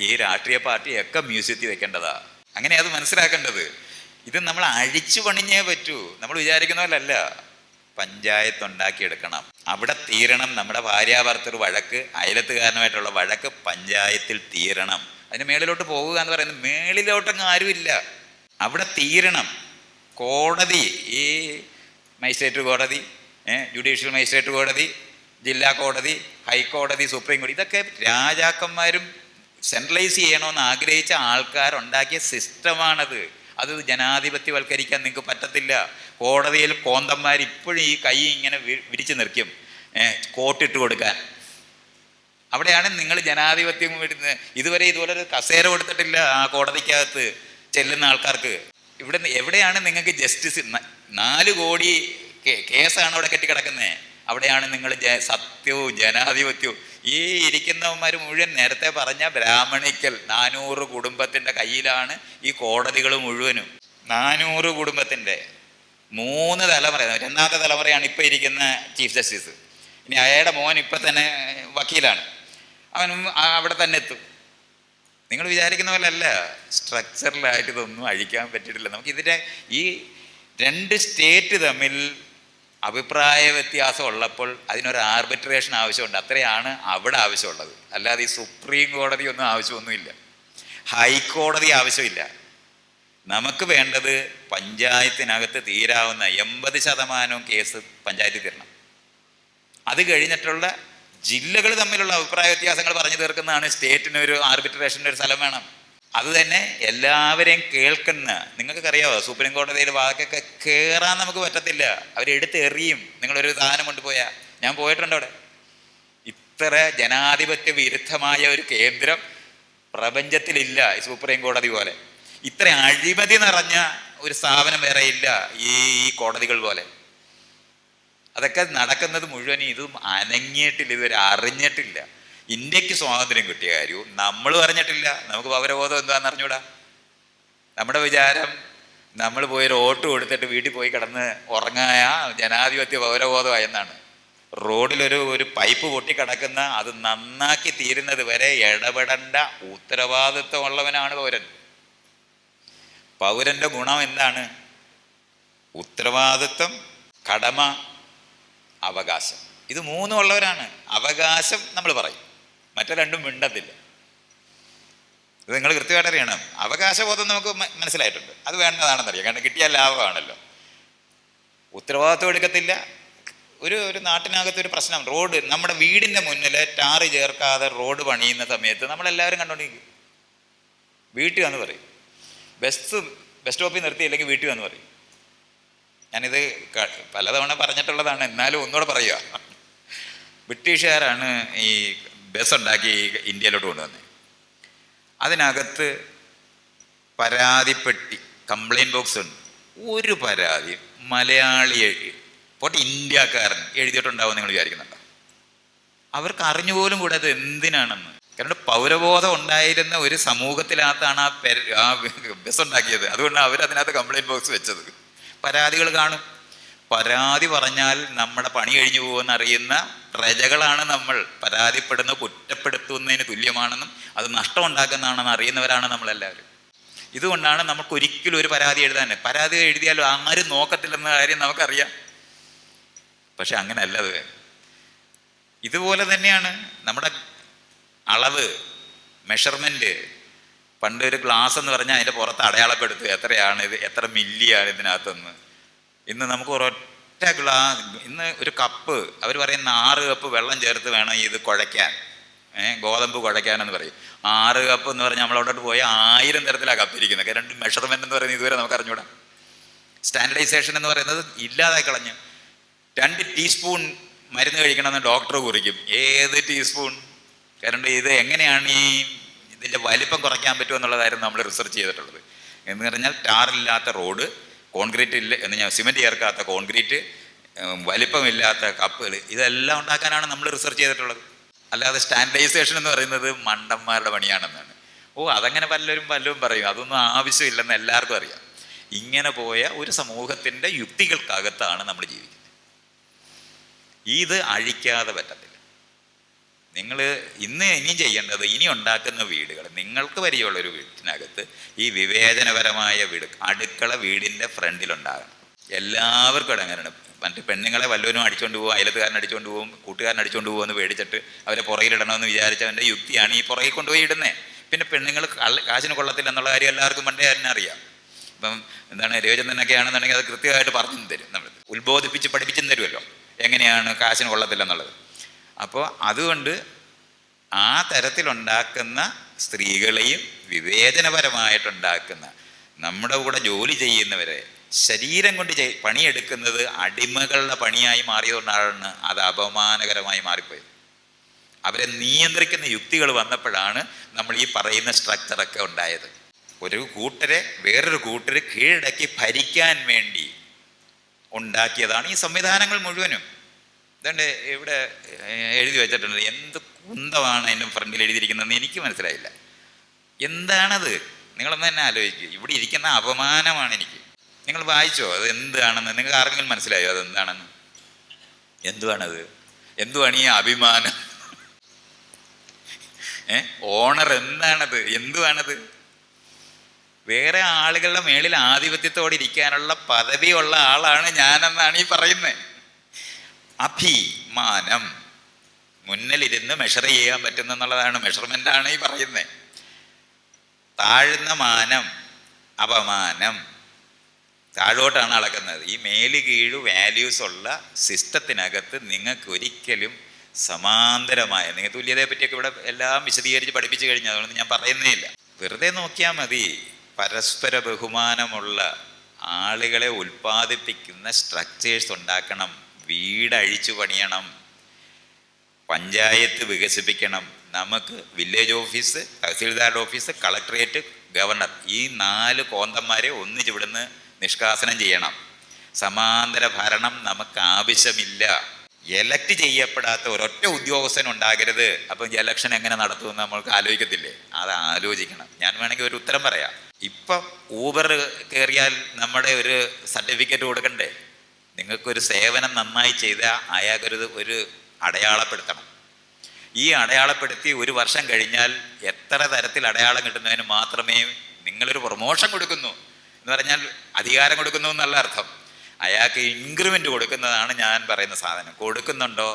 ഈ രാഷ്ട്രീയ പാർട്ടിയൊക്കെ മ്യൂസിയത്തിൽ വെക്കേണ്ടതാ. അങ്ങനെ അത് മനസ്സിലാക്കേണ്ടത്. ഇത് നമ്മൾ അഴിച്ചു പണിഞ്ഞേ പറ്റൂ. നമ്മൾ വിചാരിക്കുന്ന പോലല്ല. പഞ്ചായത്ത് ഉണ്ടാക്കിയെടുക്കണം, അവിടെ തീരണം. നമ്മുടെ ഭാര്യാഭർത്തർ വഴക്ക്, അയലത്തുകാരനുമായിട്ടുള്ള വഴക്ക് പഞ്ചായത്തിൽ തീരണം. അതിന് മേളിലോട്ട് പോകുക എന്ന് പറയുന്നത്, മേളിലോട്ടങ്ങ് ആരുമില്ല, അവിടെ തീരണം. കോടതി, ഈ മജിസ്ട്രേറ്റ് കോടതി, ജുഡീഷ്യൽ മജിസ്ട്രേറ്റ് കോടതി, ജില്ലാ കോടതി, ഹൈക്കോടതി, സുപ്രീം കോടതി, ഇതൊക്കെ രാജാക്കന്മാരും സെൻട്രലൈസ് ചെയ്യണമെന്ന് ആഗ്രഹിച്ച ആൾക്കാരുണ്ടാക്കിയ സിസ്റ്റമാണത്. അത് ജനാധിപത്യവൽക്കരിക്കാൻ നിങ്ങൾക്ക് പറ്റത്തില്ല. കോടതിയിൽ കോന്തന്മാർ ഇപ്പോഴും ഈ കൈ ഇങ്ങനെ വിരിച്ചു നിർക്കും കോട്ടിട്ട് കൊടുക്കാൻ. അവിടെയാണ് നിങ്ങൾ ജനാധിപത്യം വിടുന്നത്. ഇതുവരെ ഇതുപോലൊരു കസേര കൊടുത്തിട്ടില്ല ആ കോടതിക്കകത്ത് ചെല്ലുന്ന ആൾക്കാർക്ക്. എവിടെയാണ് നിങ്ങൾക്ക് ജസ്റ്റിസ്? 4 കോടി കേസാണ് അവിടെ കെട്ടിക്കിടക്കുന്നത്. അവിടെയാണ് നിങ്ങൾ സത്യവും ജനാധിപത്യവും. ഈ ഇരിക്കുന്നവന്മാർ മുഴുവൻ നേരത്തെ പറഞ്ഞ ബ്രാഹ്മണിക്കൽ 400 കുടുംബത്തിൻ്റെ കയ്യിലാണ് ഈ കോടതികൾ മുഴുവനും. 400 കുടുംബത്തിൻ്റെ 3 തലമുറ. 2ാമത്തെ തലമുറയാണ് ഇപ്പം ഇരിക്കുന്ന ചീഫ് ജസ്റ്റിസ്. ഇനി അയാളുടെ മോൻ ഇപ്പം തന്നെ വക്കീലാണ്, അവനും അവിടെ തന്നെ എത്തും. നിങ്ങൾ വിചാരിക്കുന്ന പോലെ അല്ല. സ്ട്രക്ചറലായിട്ട് ഇതൊന്നും അഴിക്കാൻ പറ്റിയിട്ടില്ല. നമുക്കിതിൻ്റെ ഈ 2 സ്റ്റേറ്റ് തമ്മിൽ അഭിപ്രായ വ്യത്യാസം ഉള്ളപ്പോൾ അതിനൊരു ആർബിട്രേഷൻ ആവശ്യമുണ്ട്. അത്രയാണ് അവിടെ ആവശ്യമുള്ളത്. അല്ലാതെ ഈ സുപ്രീം കോടതി ഒന്നും ആവശ്യമൊന്നുമില്ല, ഹൈക്കോടതി ആവശ്യമില്ല. നമുക്ക് വേണ്ടത് പഞ്ചായത്തിനകത്ത് തീരാവുന്ന 80% കേസ് പഞ്ചായത്തിൽ തീരണം. അത് കഴിഞ്ഞിട്ടുള്ള ജില്ലകൾ തമ്മിലുള്ള അഭിപ്രായ വ്യത്യാസങ്ങൾ പറഞ്ഞു തീർക്കുന്നതാണ്. സ്റ്റേറ്റിനൊരു ആർബിട്രേഷൻ്റെ ഒരു സ്ഥലം വേണം. അത് തന്നെ എല്ലാവരെയും കേൾക്കുന്ന. നിങ്ങൾക്കറിയാമോ, സുപ്രീം കോടതിയിൽ വാക്കൊക്കെ കയറാൻ നമുക്ക് പറ്റത്തില്ല, അവരെടുത്തെറിയും. നിങ്ങളൊരു സാധനം കൊണ്ടുപോയാൽ. ഞാൻ പോയിട്ടുണ്ട് അവിടെ. ഇത്ര ജനാധിപത്യ വിരുദ്ധമായ ഒരു കേന്ദ്രം പ്രപഞ്ചത്തിലില്ല ഈ സുപ്രീം കോടതി പോലെ. ഇത്ര അഴിമതി നിറഞ്ഞ ഒരു സ്ഥാപനം വേറെ ഇല്ല ഈ കോടതികൾ പോലെ. അതൊക്കെ നടക്കുന്നത് മുഴുവൻ ഇതും അനങ്ങിയിട്ടില്ല, ഇതുവരെ അറിഞ്ഞിട്ടില്ല. ഇന്ത്യക്ക് സ്വാതന്ത്ര്യം കിട്ടിയ കാര്യവും നമ്മൾ അറിഞ്ഞിട്ടില്ല. നമുക്ക് പൗരബോധം എന്താണെന്ന് അറിഞ്ഞൂടാ. നമ്മുടെ വിചാരം നമ്മൾ പോയി വോട്ട് കൊടുത്തിട്ട് വീട്ടിൽ പോയി കിടന്ന് ഉറങ്ങായ ജനാധിപത്യ പൗരബോധമായെന്നാണ്. റോഡിലൊരു പൈപ്പ് പൊട്ടിക്കിടക്കുന്ന അത് നന്നാക്കി തീരുന്നത് വരെ ഇടപെടേണ്ട ഉത്തരവാദിത്വമുള്ളവനാണ് പൗരൻ. പൗരൻ്റെ ഗുണം എന്താണ്? ഉത്തരവാദിത്വം, കടമ, അവകാശം. ഇത് 3 ഉള്ളവരാണ്. അവകാശം നമ്മൾ പറയും, മറ്റേ 2 മിണ്ടത്തില്ല. ഇത് നിങ്ങൾ കൃത്യമായിട്ട് അറിയണം. അവകാശബോധം നമുക്ക് മനസ്സിലായിട്ടുണ്ട്, അത് വേണ്ടതാണെന്നറിയാം. കാരണം കിട്ടിയാൽ ലാഭമാണല്ലോ. ഉത്തരവാദിത്വം എടുക്കത്തില്ല. ഒരു നാട്ടിനകത്തൊരു പ്രശ്നം, റോഡ്, നമ്മുടെ വീടിൻ്റെ മുന്നിൽ ടാറ് ചേർക്കാതെ റോഡ് പണിയുന്ന സമയത്ത് നമ്മളെല്ലാവരും കണ്ടുകൊണ്ടിരിക്കും. വീട്ടിൽ വന്ന് പറയും, ബസ് സ്റ്റോപ്പിൽ നിർത്തിയില്ലെങ്കിൽ വീട്ടിൽ വന്ന് പറയും. ഞാനിത് പലതവണ പറഞ്ഞിട്ടുള്ളതാണ്, എന്നാലും ഒന്നുകൂടെ പറയുക. ബ്രിട്ടീഷുകാരാണ് ഈ ബസ് ഉണ്ടാക്കി ഇന്ത്യയിലോട്ട് കൊണ്ടുവന്നത്. അതിനകത്ത് പരാതിപ്പെട്ടി, കംപ്ലൈൻറ്റ് ബോക്സ് ഉണ്ട്. ഒരു പരാതി മലയാളി പോട്ടെ ഇന്ത്യക്കാരൻ എഴുതിയിട്ടുണ്ടാവും നിങ്ങൾ വിചാരിക്കുന്നുണ്ടോ? അവർക്ക് അറിഞ്ഞുപോലും കൂടെ അത് എന്തിനാണെന്ന്. കാരണം പൗരബോധം ഉണ്ടായിരുന്ന ഒരു സമൂഹത്തിനകത്താണ് ആ ബസ് ഉണ്ടാക്കിയത്. അതുകൊണ്ടാണ് അവരതിനകത്ത് കംപ്ലൈൻറ്റ് ബോക്സ് വെച്ചത്. പരാതികൾ കാണും. പരാതി പറഞ്ഞാൽ നമ്മുടെ പണി കഴിഞ്ഞു പോകുമെന്ന് അറിയുന്ന പ്രജകളാണ് നമ്മൾ. പരാതിപ്പെടുന്ന കുറ്റപ്പെടുത്തുന്നതിന് തുല്യമാണെന്നും അത് നഷ്ടം ഉണ്ടാക്കുന്നതാണെന്ന് അറിയുന്നവരാണ് നമ്മളെല്ലാവരും. ഇതുകൊണ്ടാണ് നമുക്ക് ഒരിക്കലും ഒരു പരാതി എഴുതാൻ, പരാതി എഴുതിയാലും ആരും നോക്കത്തില്ലെന്ന കാര്യം നമുക്കറിയാം. പക്ഷെ അങ്ങനെയല്ലത്. ഇതുപോലെ തന്നെയാണ് നമ്മുടെ അളവ്, മെഷർമെൻറ്റ്. പണ്ട് ഒരു ഗ്ലാസ് എന്ന് പറഞ്ഞാൽ അതിൻ്റെ പുറത്ത് അടയാളപ്പെടുത്തുക, എത്രയാണ് ഇത്, എത്ര മില്ലിയാണ് ഇതിനകത്തെന്ന്. ഇന്ന് നമുക്ക് ഒരൊറ്റ ഇന്ന് ഒരു കപ്പ്, അവർ പറയുന്ന 6 കപ്പ് വെള്ളം ചേർത്ത് വേണം ഇത് കുഴയ്ക്കാൻ, ഗോതമ്പ് കുഴയ്ക്കാനെന്ന് പറയും. 6 കപ്പ് എന്ന് പറഞ്ഞാൽ നമ്മളവിടോട്ട് പോയ 1000 തരത്തിലാണ് കപ്പ് ഇരിക്കുന്നത്. രണ്ട് മെഷർമെൻ്റ് എന്ന് പറയുന്നത് ഇതുവരെ നമുക്ക് അറിഞ്ഞൂടാ. സ്റ്റാൻഡർഡൈസേഷൻ എന്ന് പറയുന്നത് ഇല്ലാതായി കളഞ്ഞു. 2 ടീസ്പൂൺ മരുന്ന് കഴിക്കണമെന്ന് ഡോക്ടർ കുറിക്കും. ഏത് ടീസ്പൂൺ? കാരണം ഇത് എങ്ങനെയാണ് ഇതിൻ്റെ വലിപ്പം കുറയ്ക്കാൻ പറ്റുമെന്നുള്ളതായിരുന്നു നമ്മൾ റിസർച്ച് ചെയ്തിട്ടുള്ളത്. എന്ന് പറഞ്ഞാൽ ടാറില്ലാത്ത റോഡ്, കോൺക്രീറ്റ് ഇല്ല എന്ന് ഞാൻ സിമെൻറ്റ് ചേർക്കാത്ത കോൺക്രീറ്റ്, വലിപ്പമില്ലാത്ത കപ്പുകൾ, ഇതെല്ലാം ഉണ്ടാക്കാനാണ് നമ്മൾ റിസർച്ച് ചെയ്തിട്ടുള്ളത്. അല്ലാതെ സ്റ്റാൻഡർഡൈസേഷൻ എന്ന് പറയുന്നത് മണ്ടന്മാരുടെ പണിയാണെന്നാണ്. അതങ്ങനെ പലരും പറയും. അതൊന്നും ആവശ്യമില്ലെന്ന് എല്ലാവർക്കും അറിയാം. ഇങ്ങനെ പോയ ഒരു സമൂഹത്തിൻ്റെ യുക്തികൾക്കകത്താണ് നമ്മൾ ജീവിക്കുന്നത്. ഇത് അഴിക്കാതെ പറ്റത്തില്ല. നിങ്ങൾ ഇനിയും ചെയ്യേണ്ടത്, ഇനി ഉണ്ടാക്കുന്ന വീടുകൾ, നിങ്ങൾക്ക് പരിചയമുള്ളൊരു വീട്ടിനകത്ത് ഈ വിവേചനപരമായ വീട്, അടുക്കള വീടിൻ്റെ ഫ്രണ്ടിലുണ്ടാകണം. എല്ലാവർക്കും അങ്ങനെയാണ്. മറ്റു പെണ്ണുങ്ങളെ വല്ലവനും അടിച്ചുകൊണ്ട് പോകും, അയലത്തുകാരൻ അടിച്ചുകൊണ്ട് പോകും, കൂട്ടുകാരൻ അടിച്ചുകൊണ്ട് പോകുമെന്ന് പേടിച്ചിട്ട് അവരെ പുറകിലിടണമെന്ന് വിചാരിച്ചവൻ്റെ യുക്തിയാണ് ഈ പുറകിൽ കൊണ്ടുപോയി ഇടുന്നത്. പിന്നെ പെണ്ണുങ്ങൾ കാശിന് കൊള്ളത്തില്ല എന്നുള്ള കാര്യം എല്ലാവർക്കും പണ്ടേ തന്നെ അറിയാം. ഇപ്പം എന്താണ്, രവിചന്ദ്രനൊക്കെ ആണെന്നുണ്ടെങ്കിൽ അത് കൃത്യമായിട്ട് പറഞ്ഞു തരും, നമ്മൾ ഉത്ബോധിപ്പിച്ച് പഠിപ്പിച്ചും തരുമല്ലോ എങ്ങനെയാണ് കാശിന് കൊള്ളത്തില്ലെന്നുള്ളത്. അപ്പോൾ അതുകൊണ്ട് ആ തരത്തിലുണ്ടാക്കുന്ന സ്ത്രീകളെയും വിവേചനപരമായിട്ടുണ്ടാക്കുന്ന നമ്മുടെ കൂടെ ജോലി ചെയ്യുന്നവരെ ശരീരം കൊണ്ട് പണിയെടുക്കുന്നത് അടിമകളുടെ പണിയായി മാറിയതുകൊണ്ടാണ് അത് അപമാനകരമായി മാറിപ്പോയത്. അവരെ നിയന്ത്രിക്കുന്ന യുക്തികൾ വന്നപ്പോഴാണ് നമ്മൾ ഈ പറയുന്ന സ്ട്രക്ചറൊക്കെ ഉണ്ടായത്. ഒരു കൂട്ടരെ വേറൊരു കൂട്ടര് കീഴടക്കി ഭരിക്കാൻ വേണ്ടി ഉണ്ടാക്കിയതാണ് ഈ സംവിധാനങ്ങൾ മുഴുവനും. ഇതുകൊണ്ട് ഇവിടെ എഴുതി വെച്ചിട്ടുണ്ട്. എന്ത് കുന്തമാണ് അതിൻ്റെ ഫ്രണ്ടിൽ എഴുതിയിരിക്കുന്നതെന്ന് എനിക്ക് മനസ്സിലായില്ല. എന്താണത്? നിങ്ങളൊന്ന് തന്നെ ആലോചിക്കുക. ഇവിടെ ഇരിക്കുന്ന അപമാനമാണ് എനിക്ക്. നിങ്ങൾ വായിച്ചോ അത് എന്താണെന്ന്? നിങ്ങൾക്ക് ആർക്കെങ്കിലും മനസ്സിലായോ അതെന്താണെന്ന്? എന്തുവാണത്? എന്തുവാണ് ഈ അഭിമാനം? ഓണർ എന്താണത്? എന്തുവാണത്? വേറെ ആളുകളുടെ മേളിൽ ആധിപത്യത്തോടെ ഇരിക്കാനുള്ള പദവിയുള്ള ആളാണ് ഞാനെന്നാണ് ഈ പറയുന്നത്. അഭിമാനം, മുന്നിലിരുന്ന് മെഷർ ചെയ്യാൻ പറ്റുന്നെന്നുള്ളതാണ്, മെഷർമെൻ്റാണ് ഈ പറയുന്നത്. താഴ്ന്ന മാനം, അപമാനം, താഴോട്ടാണ് അളക്കുന്നത്. ഈ മേല് കീഴ് വാല്യൂസ് ഉള്ള സിസ്റ്റത്തിനകത്ത് നിങ്ങൾക്ക് ഒരിക്കലും സമാന്തരമായ, നിങ്ങൾ തുല്യതയെ പറ്റിയൊക്കെ ഇവിടെ എല്ലാം വിശദീകരിച്ച് പഠിപ്പിച്ചു കഴിഞ്ഞാൽ അതുകൊണ്ട് ഞാൻ പറയുന്നേ ഇല്ല. വെറുതെ നോക്കിയാൽ മതി. പരസ്പര ബഹുമാനമുള്ള ആളുകളെ ഉൽപ്പാദിപ്പിക്കുന്ന സ്ട്രക്ചേഴ്സ് ഉണ്ടാക്കണം. വീട് അഴിച്ചു പണിയണം, പഞ്ചായത്ത് വികസിപ്പിക്കണം. നമുക്ക് വില്ലേജ് ഓഫീസ്, തഹസീൽദാരുടെ ഓഫീസ്, കളക്ടറേറ്റ്, ഗവർണർ, ഈ 4 കോന്തന്മാരെ ഒന്നിച്ച് ഇവിടുന്ന് നിഷ്കാസനം ചെയ്യണം. സമാന്തര ഭരണം നമുക്ക് ആവശ്യമില്ല. എലക്ട് ചെയ്യപ്പെടാത്ത ഒരൊറ്റ ഉദ്യോഗസ്ഥൻ ഉണ്ടാകരുത്. അപ്പം എലക്ഷൻ എങ്ങനെ നടത്തുമെന്ന് നമ്മൾക്ക് ആലോചിക്കത്തില്ലേ? അത് ആലോചിക്കണം. ഞാൻ വേണമെങ്കിൽ ഒരു ഉത്തരം പറയാം. ഇപ്പം ഊബർ കയറിയാൽ നമ്മുടെ ഒരു സർട്ടിഫിക്കറ്റ് കൊടുക്കണ്ടേ? നിങ്ങൾക്കൊരു സേവനം നന്നായി ചെയ്താൽ അയാൾക്കൊരു അടയാളപ്പെടുത്തണം. ഈ അടയാളപ്പെടുത്തി 1 വർഷം കഴിഞ്ഞാൽ എത്ര തരത്തിൽ അടയാളം കിട്ടുന്നതിന് മാത്രമേ നിങ്ങളൊരു പ്രൊമോഷൻ കൊടുക്കുന്നു എന്ന് പറഞ്ഞാൽ അധികാരം കൊടുക്കുന്നു എന്നല്ല അർത്ഥം. അയാൾക്ക് ഇൻക്രിമെൻ്റ് കൊടുക്കുന്നതാണ് ഞാൻ പറയുന്ന സാധനം. കൊടുക്കുന്നുണ്ടോ?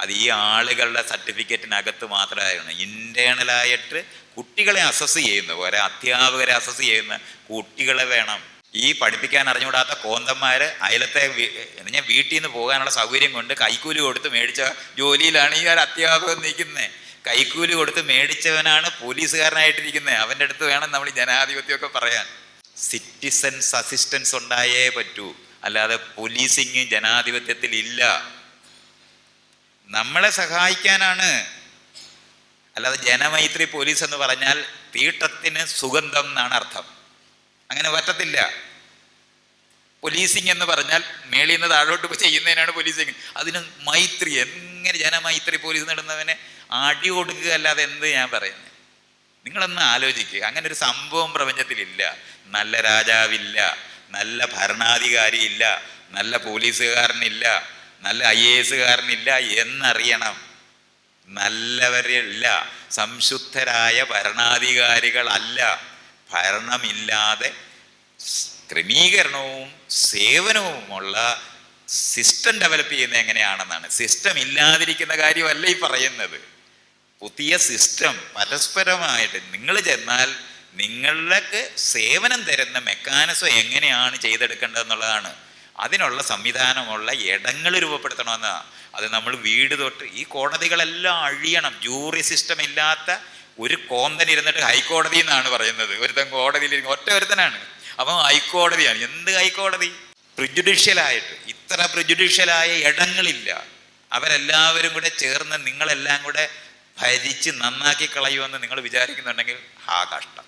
അത് ഈ ആളുകളുടെ സർട്ടിഫിക്കറ്റിനകത്ത് മാത്രമായിരുന്നു. ഇൻറ്റേണലായിട്ട് കുട്ടികളെ അസസ് ചെയ്യുന്ന, ഒരേ അധ്യാപകരെ അസസ് ചെയ്യുന്ന കുട്ടികളെ വേണം. ഈ പഠിപ്പിക്കാൻ അറിഞ്ഞുകൂടാത്ത കോന്തന്മാര് അയലത്തെ വീട്ടിൽ നിന്ന് പോകാനുള്ള സൗകര്യം കൊണ്ട് കൈക്കൂലി കൊടുത്ത് മേടിച്ച ജോലിയിലാണ് ഈ ഒരു അധ്യാപകൻ നിൽക്കുന്നത്. കൈക്കൂലി കൊടുത്ത് മേടിച്ചവനാണ് പോലീസുകാരനായിട്ടിരിക്കുന്നത്. അവൻ്റെ അടുത്ത് വേണം നമ്മൾ ഈ ജനാധിപത്യമൊക്കെ പറയാൻ. സിറ്റിസൻസ് അസിസ്റ്റൻസ് ഉണ്ടായേ പറ്റൂ, അല്ലാതെ പോലീസിങ് ജനാധിപത്യത്തിൽ ഇല്ല. നമ്മളെ സഹായിക്കാനാണ്, അല്ലാതെ ജനമൈത്രി പോലീസ് എന്ന് പറഞ്ഞാൽ തീട്ടത്തിന് സുഗന്ധം എന്നാണ് അർത്ഥം. അങ്ങനെ പറ്റത്തില്ല. പോലീസിങ് എന്ന് പറഞ്ഞാൽ മേളിൽ നിന്ന് താഴോട്ട് ചെയ്യുന്നതിനാണ് പോലീസിങ്. അതിന് മൈത്രി, എങ്ങനെ ജനമൈത്രി പോലീസ് നേടുന്നവനെ അടി കൊടുക്കുക അല്ലാതെ എന്ത് ഞാൻ പറയുന്നത്? നിങ്ങളൊന്ന് ആലോചിക്കുക. അങ്ങനെ ഒരു സംഭവം പ്രപഞ്ചത്തിലില്ല. നല്ല രാജാവില്ല, നല്ല ഭരണാധികാരി ഇല്ല, നല്ല പോലീസുകാരനില്ല, നല്ല IAS കാരനില്ല എന്നറിയണം. നല്ലവരില്ല, സംശുദ്ധരായ ഭരണാധികാരികളല്ല. ഭരണമില്ലാതെ ക്രമീകരണവും സേവനവുമുള്ള സിസ്റ്റം ഡെവലപ്പ് ചെയ്യുന്നത് എങ്ങനെയാണെന്നാണ്. സിസ്റ്റം ഇല്ലാതിരിക്കുന്ന കാര്യമല്ല ഈ പറയുന്നത്. പുതിയ സിസ്റ്റം പരസ്പരമായിട്ട് നിങ്ങൾ ചെന്നാൽ നിങ്ങൾക്ക് സേവനം തരുന്ന മെക്കാനിസം എങ്ങനെയാണ് ചെയ്തെടുക്കേണ്ടതെന്നുള്ളതാണ്. അതിനുള്ള സംവിധാനമുള്ള ഇടങ്ങൾ രൂപപ്പെടുത്തണമെന്നാണ്. അത് നമ്മൾ വീട് തൊട്ട് ഈ കോടതികളെല്ലാം അഴിയണം. ജൂറി സിസ്റ്റം ഇല്ലാത്ത ഒരു കോന്തൻ ഇരുന്നിട്ട് ഹൈക്കോടതി എന്നാണ് പറയുന്നത്. ഒരുത്തൻ കോടതിയിൽ ഒറ്റ ഒരുത്തനാണ്, അപ്പം ഹൈക്കോടതിയാണ്. എന്ത് ഹൈക്കോടതി? പ്രിജുഡീഷ്യലായിട്ട് ഇത്ര പ്രിജുഡീഷ്യലായ ഇടങ്ങളില്ല. അവരെല്ലാവരും കൂടെ ചേർന്ന് നിങ്ങളെല്ലാം കൂടെ ഭരിച്ച് നന്നാക്കി കളയുമെന്ന് നിങ്ങൾ വിചാരിക്കുന്നുണ്ടെങ്കിൽ കഷ്ടം.